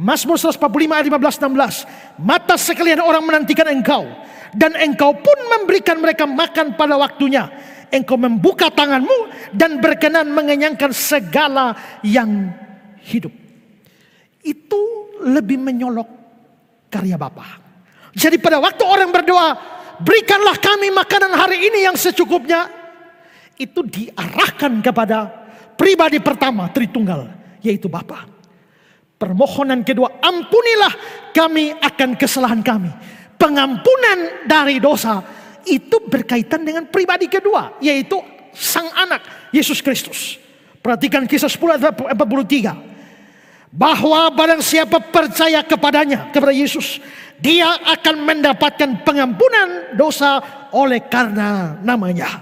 Mazmur 145 ayat 15-16. Mata sekalian orang menantikan engkau, dan engkau pun memberikan mereka makan pada waktunya. Engkau membuka tanganmu dan berkenan mengenyangkan segala yang hidup. Itu lebih menyolok karya Bapa. Jadi pada waktu orang berdoa, berikanlah kami makanan hari ini yang secukupnya, itu diarahkan kepada pribadi pertama Tritunggal, yaitu Bapa. Permohonan kedua, ampunilah kami akan kesalahan kami. Pengampunan dari dosa itu berkaitan dengan pribadi kedua, yaitu Sang Anak Yesus Kristus. Perhatikan Kisah 10 ayat 43. Bahwa barang siapa percaya kepadanya, kepada Yesus, dia akan mendapatkan pengampunan dosa oleh karena namanya.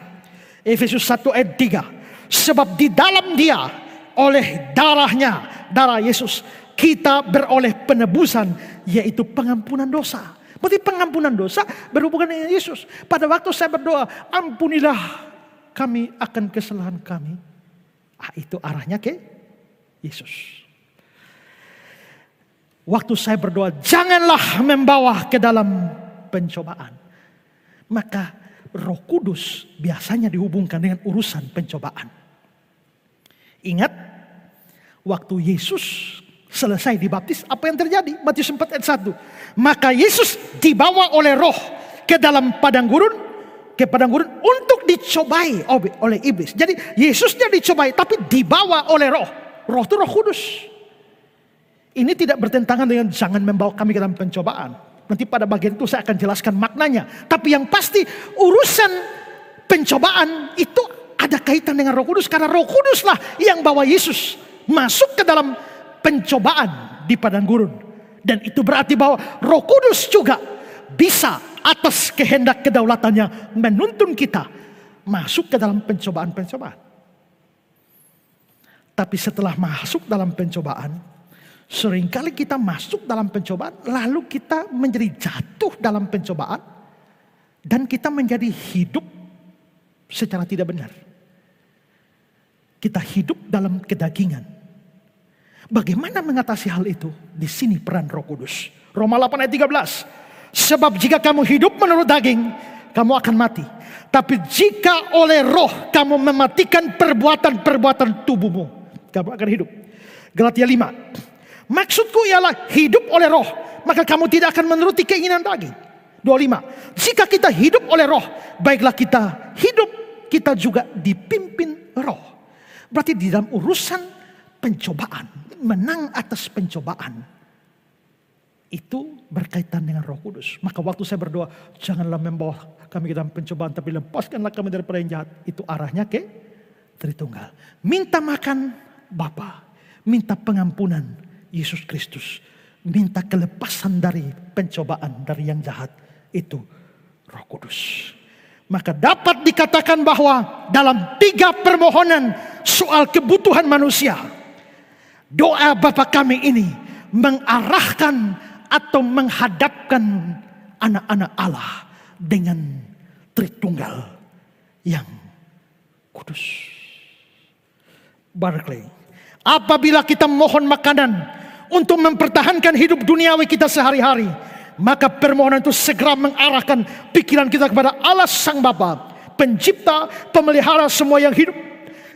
Efesus 1 ayat 3. Sebab di dalam dia, oleh darahnya, darah Yesus, kita beroleh penebusan, yaitu pengampunan dosa. Berarti pengampunan dosa berhubungan dengan Yesus. Pada waktu saya berdoa, ampunilah kami akan kesalahan kami, itu arahnya ke Yesus. Waktu saya berdoa, janganlah membawa ke dalam pencobaan, maka Roh Kudus biasanya dihubungkan dengan urusan pencobaan. Ingat, waktu Yesus selesai dibaptis, apa yang terjadi? Matius 4 ayat 1. Maka Yesus dibawa oleh Roh ke dalam padang gurun, untuk dicobai oleh iblis. Jadi Yesusnya dicobai, tapi dibawa oleh Roh. Roh itu Roh Kudus. Ini tidak bertentangan dengan jangan membawa kami ke dalam pencobaan. Nanti pada bagian itu saya akan jelaskan maknanya. Tapi yang pasti urusan pencobaan itu ada kaitan dengan Roh Kudus. Karena Roh Kuduslah yang bawa Yesus masuk ke dalam pencobaan di padang gurun. Dan itu berarti bahwa Roh Kudus juga bisa atas kehendak kedaulatannya menuntun kita masuk ke dalam pencobaan-pencobaan. Tapi setelah masuk dalam pencobaan, seringkali kita masuk dalam pencobaan, lalu kita menjadi jatuh dalam pencobaan, dan kita menjadi hidup secara tidak benar. Kita hidup dalam kedagingan. Bagaimana mengatasi hal itu? Di sini peran Roh Kudus. Roma 8 ayat 13. Sebab jika kamu hidup menurut daging, kamu akan mati. Tapi jika oleh Roh kamu mematikan perbuatan-perbuatan tubuhmu, kamu akan hidup. Galatia 5. Maksudku ialah hidup oleh Roh, maka kamu tidak akan menuruti keinginan daging. 25. Jika kita hidup oleh Roh, baiklah kita hidup kita juga dipimpin Roh. Berarti di dalam urusan pencobaan, menang atas pencobaan, itu berkaitan dengan Roh Kudus. Maka waktu saya berdoa, janganlah membawa kami ke dalam pencobaan, tapi lepaskanlah kami daripada yang jahat. Itu arahnya ke Tritunggal. Minta makan Bapa, minta pengampunan Yesus Kristus, minta kelepasan dari pencobaan, dari yang jahat, itu Roh Kudus. Maka dapat dikatakan bahwa dalam 3 permohonan soal kebutuhan manusia, doa Bapa kami ini mengarahkan atau menghadapkan anak-anak Allah dengan Tritunggal yang kudus. Barclay, apabila kita mohon makanan untuk mempertahankan hidup duniawi kita sehari-hari, maka permohonan itu segera mengarahkan pikiran kita kepada Allah Sang Bapa, pencipta, pemelihara semua yang hidup.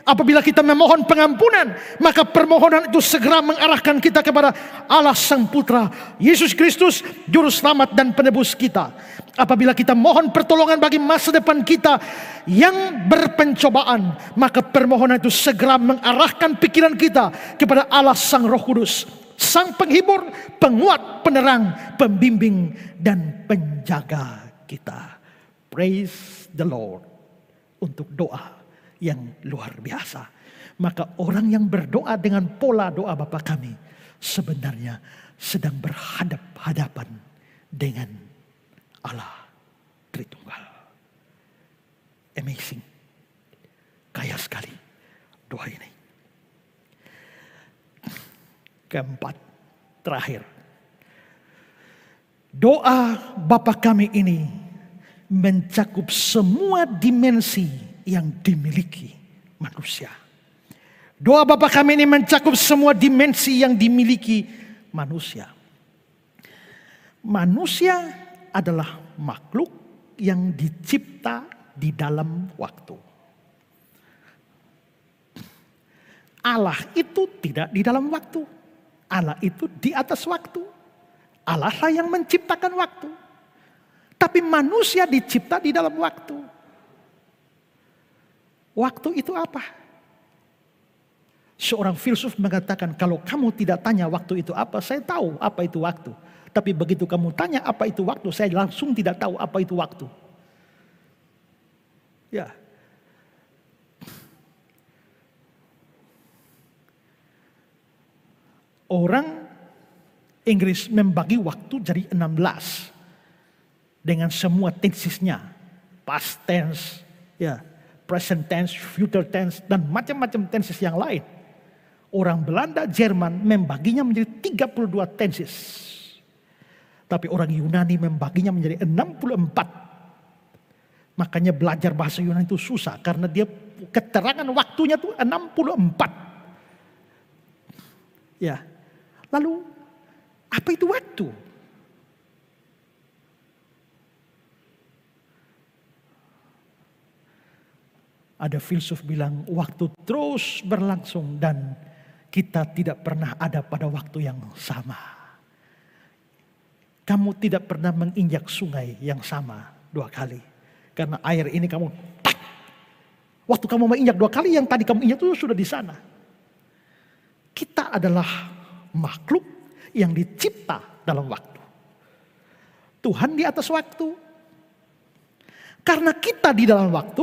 Apabila kita memohon pengampunan, maka permohonan itu segera mengarahkan kita kepada Allah Sang Putra, Yesus Kristus, Juru Selamat dan Penebus kita. Apabila kita mohon pertolongan bagi masa depan kita yang berpencobaan, maka permohonan itu segera mengarahkan pikiran kita kepada Allah Sang Roh Kudus, Sang Penghibur, Penguat, Penerang, Pembimbing, dan Penjaga kita. Praise the Lord untuk doa yang luar biasa. Maka orang yang berdoa dengan pola doa Bapa kami sebenarnya sedang berhadap-hadapan dengan Allah Tritunggal. Amazing. Kaya sekali doa ini. Keempat, terakhir. Doa Bapa kami ini mencakup semua dimensi yang dimiliki manusia. Doa Bapa kami ini mencakup semua dimensi yang dimiliki manusia. Manusia adalah makhluk yang dicipta di dalam waktu. Allah itu tidak di dalam waktu. Allah itu di atas waktu. Allah lah yang menciptakan waktu. Tapi manusia dicipta di dalam waktu. Waktu itu apa? Seorang filsuf mengatakan, kalau kamu tidak tanya waktu itu apa, saya tahu apa itu waktu. Tapi begitu kamu tanya apa itu waktu, saya langsung tidak tahu apa itu waktu. Ya. Orang Inggris membagi waktu jadi 16 dengan semua tensesnya, past tense, ya, present tense, future tense, dan macam-macam tenses yang lain. Orang Belanda, Jerman membaginya menjadi 32 tenses. Tapi orang Yunani membaginya menjadi 64. Makanya belajar bahasa Yunani itu susah, karena dia keterangan waktunya itu 64. Ya. Lalu, apa itu waktu? Ada filsuf bilang waktu terus berlangsung dan kita tidak pernah ada pada waktu yang sama. Kamu tidak pernah menginjak sungai yang sama 2 kali. Karena air ini kamu tak. Waktu kamu menginjak 2 kali, yang tadi kamu injak itu sudah di sana. Kita adalah makhluk yang dicipta dalam waktu. Tuhan di atas waktu. Karena kita di dalam waktu,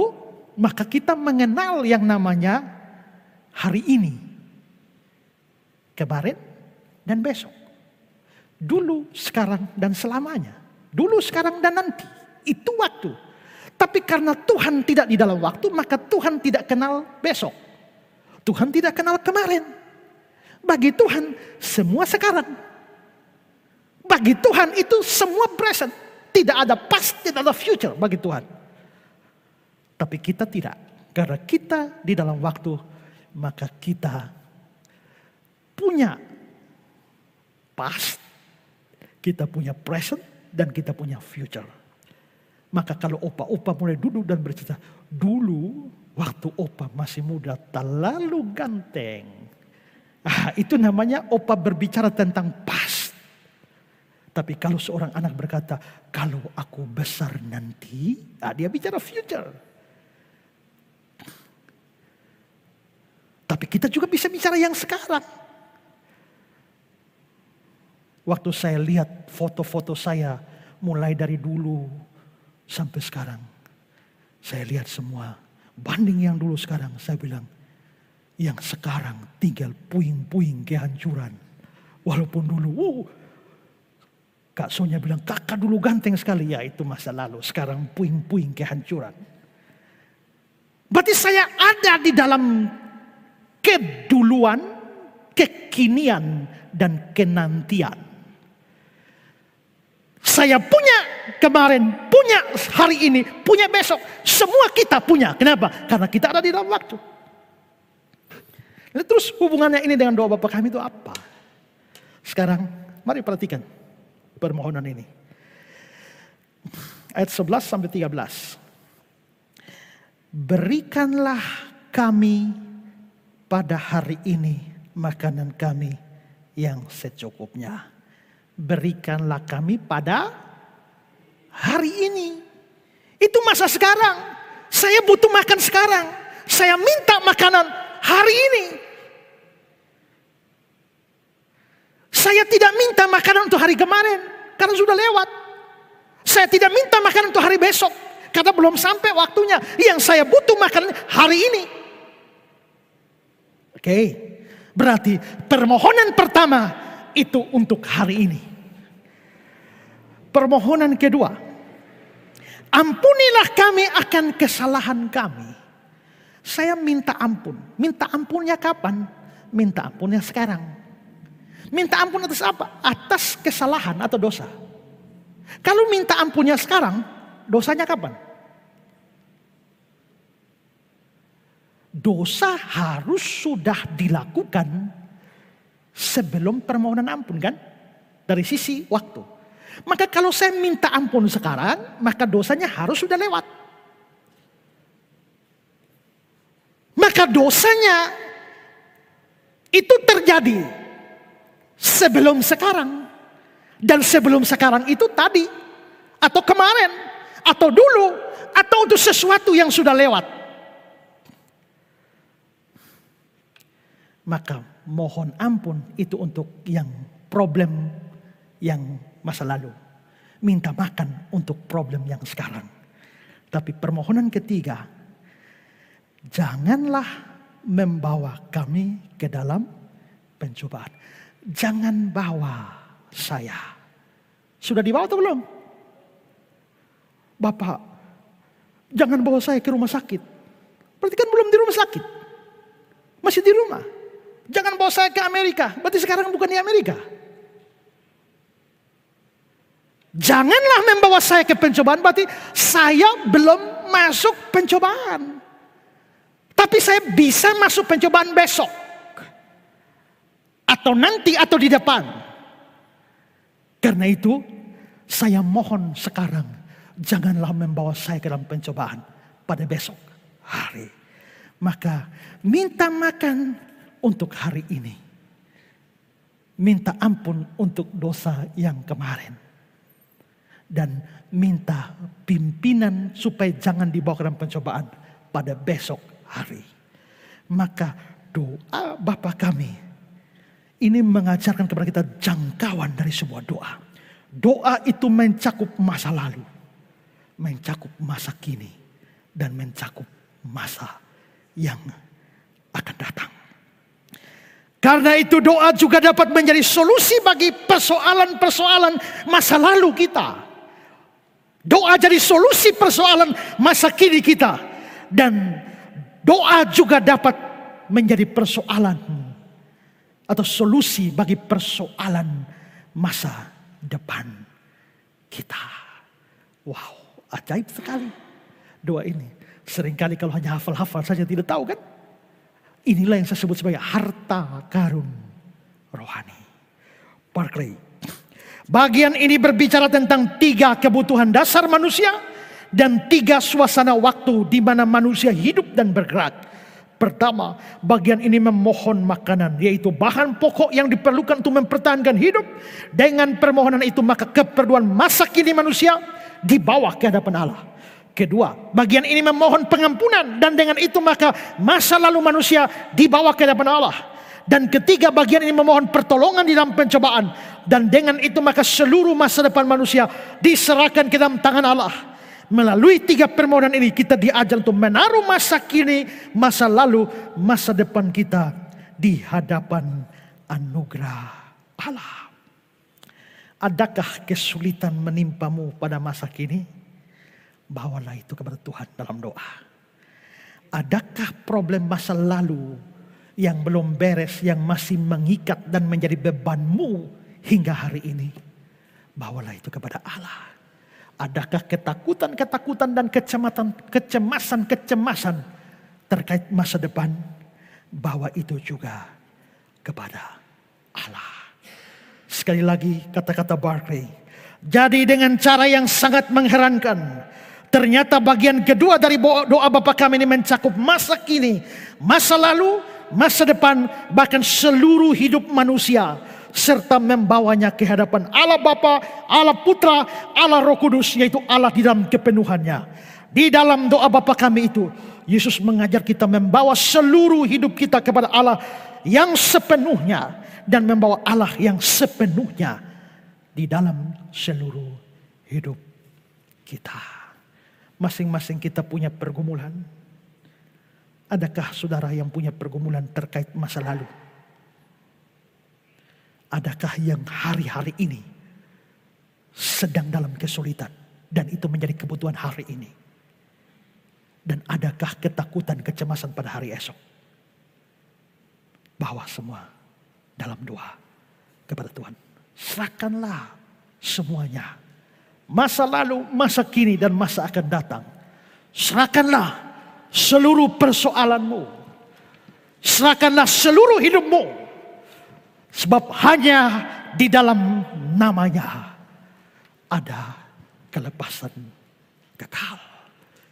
maka kita mengenal yang namanya hari ini, kemarin, dan besok. Dulu, sekarang, dan selamanya. Dulu, sekarang, dan nanti. Itu waktu. Tapi karena Tuhan tidak di dalam waktu, maka Tuhan tidak kenal besok. Tuhan tidak kenal kemarin. Bagi Tuhan, semua sekarang. Bagi Tuhan itu semua present. Tidak ada past, tidak ada future bagi Tuhan. Tapi kita tidak. Karena kita di dalam waktu, maka kita punya past, kita punya present, dan kita punya future. Maka kalau opa-opa mulai duduk dan bercerita, dulu waktu opa masih muda terlalu ganteng. Itu namanya opa berbicara tentang past. Tapi kalau seorang anak berkata, kalau aku besar nanti, dia bicara future. Tapi kita juga bisa bicara yang sekarang. Waktu saya lihat foto-foto saya mulai dari dulu sampai sekarang. Saya lihat semua. Banding yang dulu sekarang, saya bilang, yang sekarang tinggal puing-puing kehancuran. Walaupun dulu, Kak Sonya bilang, kakak dulu ganteng sekali. Ya itu masa lalu, sekarang puing-puing kehancuran. Berarti saya ada di dalam keduluan, kekinian, dan kenantian. Saya punya kemarin, punya hari ini, punya besok. Semua kita punya. Kenapa? Karena kita ada di dalam waktu. Lalu terus hubungannya ini dengan doa Bapa kami itu apa? Sekarang mari perhatikan permohonan ini. Ayat 11 sampai 13. Berikanlah kami pada hari ini makanan kami yang secukupnya. Berikanlah kami pada hari ini. Itu masa sekarang. Saya butuh makan sekarang. Saya minta makanan hari ini. Saya tidak minta makanan untuk hari kemarin, karena sudah lewat. Saya tidak minta makanan untuk hari besok, karena belum sampai waktunya. Yang saya butuh makanan hari ini. Oke, berarti permohonan pertama itu untuk hari ini. Permohonan kedua, ampunilah kami akan kesalahan kami. Saya minta ampun. Minta ampunnya kapan? Minta ampunnya sekarang. Minta ampun atas apa? Atas kesalahan atau dosa. Kalau minta ampunnya sekarang, dosanya kapan? Dosa harus sudah dilakukan sebelum permohonan ampun kan? Dari sisi waktu. Maka kalau saya minta ampun sekarang, maka dosanya harus sudah lewat. Maka dosanya itu terjadi sebelum sekarang. Dan sebelum sekarang itu tadi. Atau kemarin. Atau dulu. Atau untuk sesuatu yang sudah lewat. Maka mohon ampun itu untuk yang problem yang masa lalu. Minta makan untuk problem yang sekarang. Tapi permohonan ketiga, janganlah membawa kami ke dalam pencobaan. Jangan bawa saya. Sudah dibawa atau belum? Bapak, jangan bawa saya ke rumah sakit. Berarti kan belum di rumah sakit. Masih di rumah. Jangan bawa saya ke Amerika. Berarti sekarang bukan di Amerika. Janganlah membawa saya ke pencobaan, berarti saya belum masuk pencobaan. Tapi saya bisa masuk pencobaan besok. Atau nanti atau di depan. Karena itu saya mohon sekarang, janganlah membawa saya ke dalam pencobaan pada besok hari. Maka minta makan untuk hari ini. Minta ampun untuk dosa yang kemarin. Dan minta pimpinan supaya jangan dibawa ke dalam pencobaan pada besok hari. Maka doa Bapa kami ini mengajarkan kepada kita jangkauan dari sebuah doa. Doa itu mencakup masa lalu, mencakup masa kini, dan mencakup masa yang akan datang. Karena itu doa juga dapat menjadi solusi bagi persoalan-persoalan masa lalu kita. Doa jadi solusi persoalan masa kini kita. Dan doa juga dapat menjadi persoalan atau solusi bagi persoalan masa depan kita. Wow, ajaib sekali doa ini. Seringkali kalau hanya hafal-hafal saja tidak tahu kan. Inilah yang saya sebut sebagai harta karun rohani. Barclay. Bagian ini berbicara tentang 3 kebutuhan dasar manusia dan 3 suasana waktu di mana manusia hidup dan bergerak. Pertama, bagian ini memohon makanan, yaitu bahan pokok yang diperlukan untuk mempertahankan hidup. Dengan permohonan itu maka keperluan masa kini manusia dibawa ke hadapan Allah. Kedua, bagian ini memohon pengampunan dan dengan itu maka masa lalu manusia dibawa ke hadapan Allah. Dan ketiga, bagian ini memohon pertolongan di dalam pencobaan dan dengan itu maka seluruh masa depan manusia diserahkan ke dalam tangan Allah. Melalui tiga permohonan ini kita diajar untuk menaruh masa kini, masa lalu, masa depan kita di hadapan anugerah Allah. Adakah kesulitan menimpamu pada masa kini? Bawalah itu kepada Tuhan dalam doa. Adakah problem masa lalu yang belum beres, yang masih mengikat dan menjadi bebanmu hingga hari ini? Bawalah itu kepada Allah. Adakah ketakutan-ketakutan dan kecemasan-kecemasan terkait masa depan? Bawa itu juga kepada Allah. Sekali lagi kata-kata Barclay. Jadi dengan cara yang sangat mengherankan, ternyata bagian kedua dari doa Bapa Kami ini mencakup masa kini, masa lalu, masa depan, bahkan seluruh hidup manusia. Serta membawanya ke hadapan Allah Bapa, Allah Putra, Allah Roh Kudus, yaitu Allah di dalam kepenuhannya. Di dalam doa Bapa Kami itu, Yesus mengajar kita membawa seluruh hidup kita kepada Allah yang sepenuhnya. Dan membawa Allah yang sepenuhnya di dalam seluruh hidup kita. Masing-masing kita punya pergumulan. Adakah saudara yang punya pergumulan terkait masa lalu? Adakah yang hari-hari ini sedang dalam kesulitan dan itu menjadi kebutuhan hari ini? Dan adakah ketakutan, kecemasan pada hari esok? Bawa semua dalam doa kepada Tuhan. Serahkanlah semuanya. Masa lalu, masa kini, dan masa akan datang. Serahkanlah seluruh persoalanmu. Serahkanlah seluruh hidupmu. Sebab hanya di dalam namanya ada kelepasan kekal.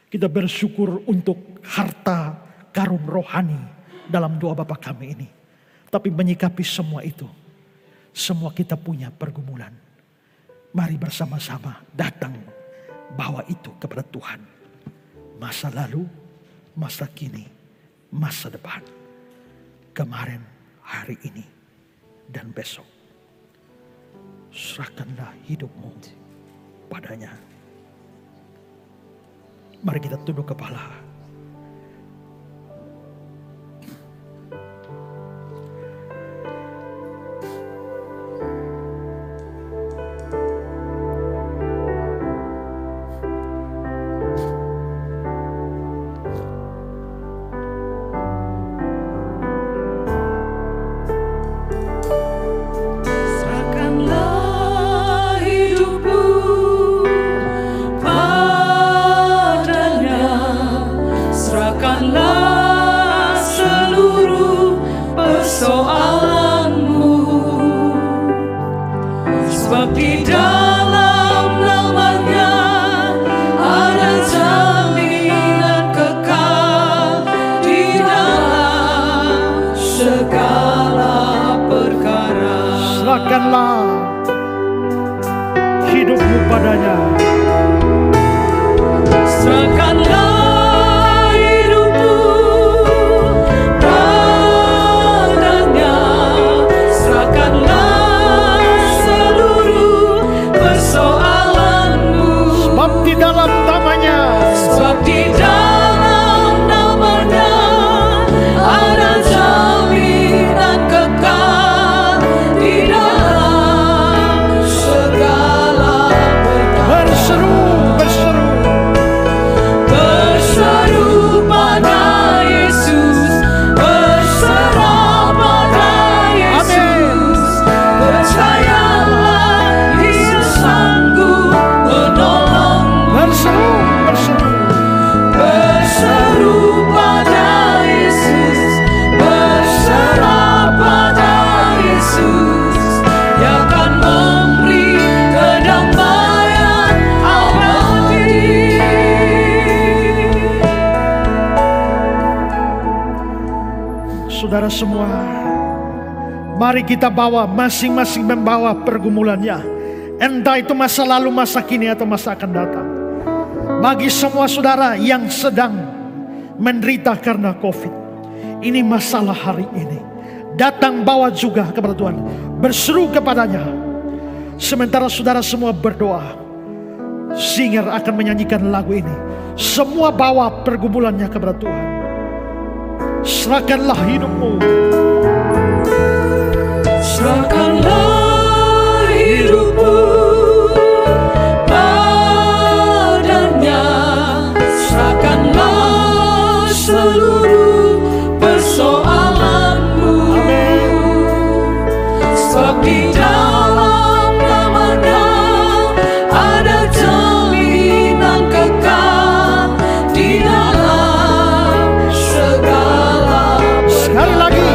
Kita bersyukur untuk harta karun rohani dalam doa Bapa Kami ini. Tapi menyikapi semua itu, semua kita punya pergumulan. Mari bersama-sama datang, bawa itu kepada Tuhan. Masa lalu, masa kini, masa depan. Kemarin, hari ini, dan besok. Serahkanlah hidupmu padanya. Mari kita tunduk kepala. Serahkanlah hidupmu padanya. Serahkanlah hidupmu padanya. Serahkanlah seluruh persoalanmu. Sebab di dalam namanya, sebab di dalam namanya ada jaminan kekal di dalam segala perkara. berseru Berseru pada Yesus, berserah pada Yesus. Percayalah Dia sanggup menolong. Berseru pada Yesus, berserah pada Yesus. Dia akan memberi kedamaian abadi. Saudara semua, mari kita bawa, masing-masing membawa pergumulannya. Entah itu masa lalu, masa kini, atau masa akan datang. Bagi semua saudara yang sedang menderita karena COVID, ini masalah hari ini, datang bawa juga kepada Tuhan, berseru kepadanya. Sementara saudara semua berdoa, singer akan menyanyikan lagu ini. Semua bawa pergumulannya kepada Tuhan. Serahkanlah hidupmu. Serahkanlah hidupmu padanya, serahkanlah seluruh persoalanmu. Sebab di dalam namanya ada jaminan kekal di dalam segala. Sekali lagi,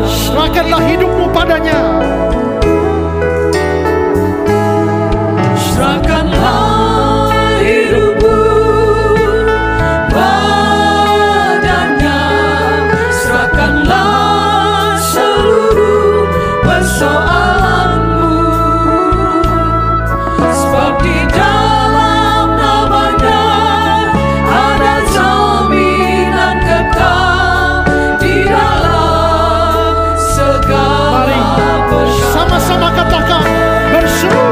serahkanlah hidupmu padanya. Serahkanlah hidupmu padanya, serahkanlah seluruh persoalanmu. Sebab di dalam namanya ada jaminan kekal di dalam segala perkara. Sama-sama katakan, berseru,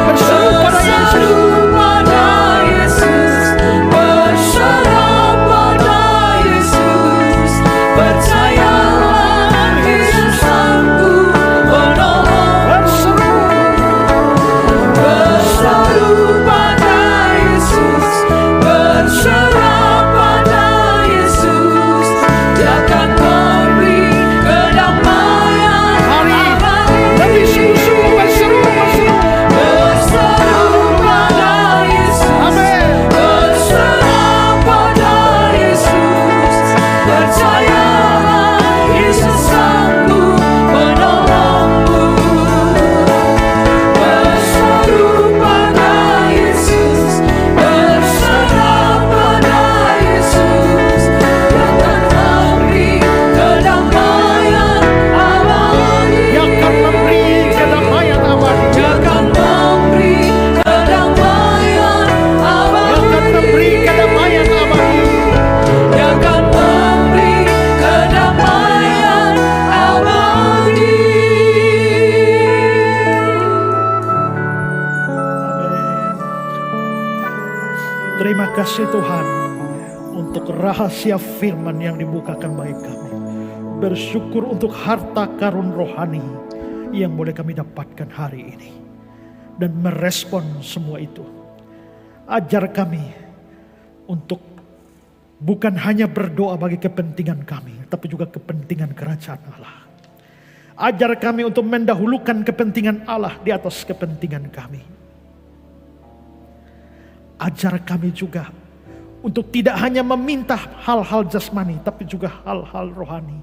berseru pada Yesus. Berseru pada Yesus, berserah pada Yesus, percayalah Yesus sanggup menolong. Berseru, Berseru pada Yesus, berserah pada Yesus, Dia akan memberi kedamaian mari lebih sungguh-sungguh berseru, berseru. Berseru pada Yesus, Amin. berserah pada Yesus, percayalah Yesus sanggup menolongmu. Berseru pada Yesus, berserah pada Yesus, Dia akan memberi kedamaian abadi. Yang akan memberi kedamaian abadi. Dia akan memberi kedamaian Yang akan abadi. memberi kedamaian abadi. Dia akan memberi kedamaian abadi. Amin. Terima kasih Tuhan untuk rahasia firman yang dibukakan bagi kami. Bersyukur untuk harta karun rohani yang boleh kami dapatkan hari ini. Dan merespon semua itu. Ajar kami untuk bukan hanya berdoa bagi kepentingan kami, tapi juga kepentingan kerajaan Allah. Ajar kami untuk mendahulukan kepentingan Allah di atas kepentingan kami. Ajar kami juga untuk tidak hanya meminta hal-hal jasmani, tapi juga hal-hal rohani.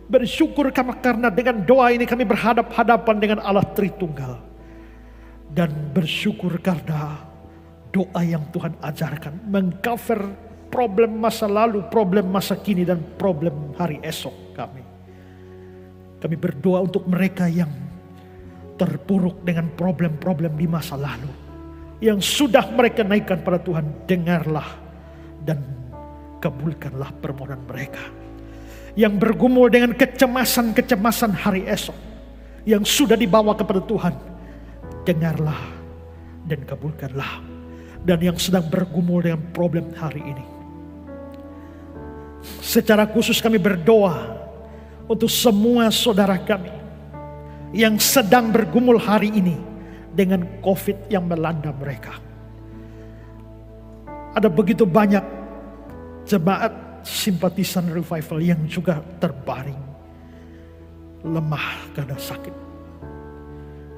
Bersyukur karena dengan doa ini kami berhadap-hadapan dengan Allah Tritunggal. Dan bersyukur karena doa yang Tuhan ajarkan mengcover problem masa lalu, problem masa kini, dan problem hari esok kami. Kami berdoa untuk mereka yang terpuruk dengan problem-problem di masa lalu, yang sudah mereka naikkan pada Tuhan. Dengarlah dan kabulkanlah permohonan mereka. Yang bergumul dengan kecemasan-kecemasan hari esok, yang sudah dibawa kepada Tuhan, dengarlah dan kabulkanlah. Dan yang sedang bergumul dengan problem hari ini, secara khusus kami berdoa untuk semua saudara kami yang sedang bergumul hari ini dengan COVID yang melanda mereka. Ada begitu banyak jemaat simpatisan revival yang juga terbaring lemah karena sakit.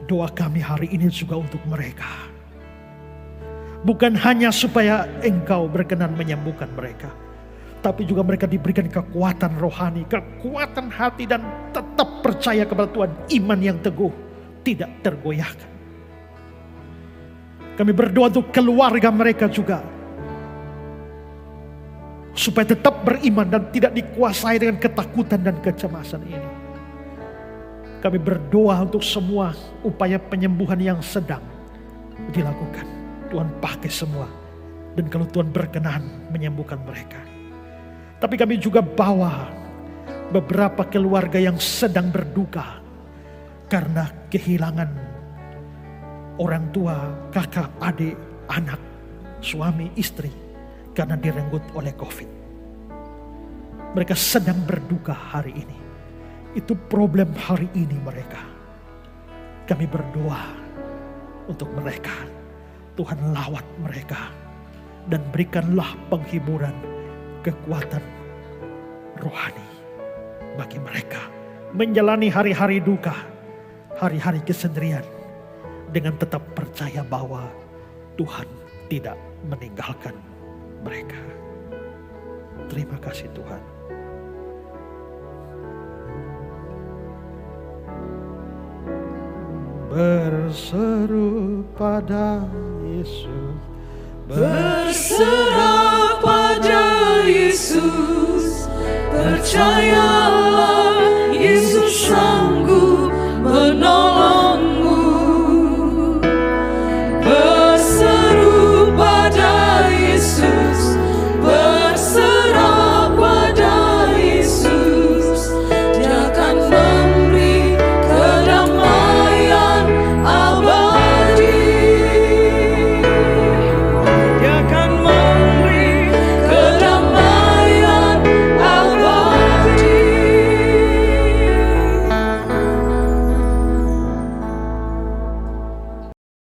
Doa kami hari ini juga untuk mereka. Bukan hanya supaya Engkau berkenan menyembuhkan mereka, tapi juga mereka diberikan kekuatan rohani, kekuatan hati, dan tetap percaya kepada Tuhan. Iman yang teguh, tidak tergoyahkan. Kami berdoa untuk keluarga mereka juga, supaya tetap beriman dan tidak dikuasai dengan ketakutan dan kecemasan ini. Kami berdoa untuk semua upaya penyembuhan yang sedang dilakukan. Tuhan pakai semua Dan kalau Tuhan berkenan menyembuhkan mereka. Tapi kami juga bawa beberapa keluarga yang sedang berduka karena kehilangan orang tua, kakak, adik, anak, suami, istri karena direnggut oleh COVID. Mereka sedang berduka hari ini. Itu problem hari ini mereka. Kami berdoa untuk mereka. Tuhan lawat mereka dan berikanlah penghiburan, kekuatan rohani bagi mereka menjalani hari-hari duka, hari-hari kesendirian dengan tetap percaya bahwa Tuhan tidak meninggalkan mereka. Terima kasih Tuhan. Berseru pada Yesus, Berserah pada Yesus, percayalah Yesus sanggup menolong.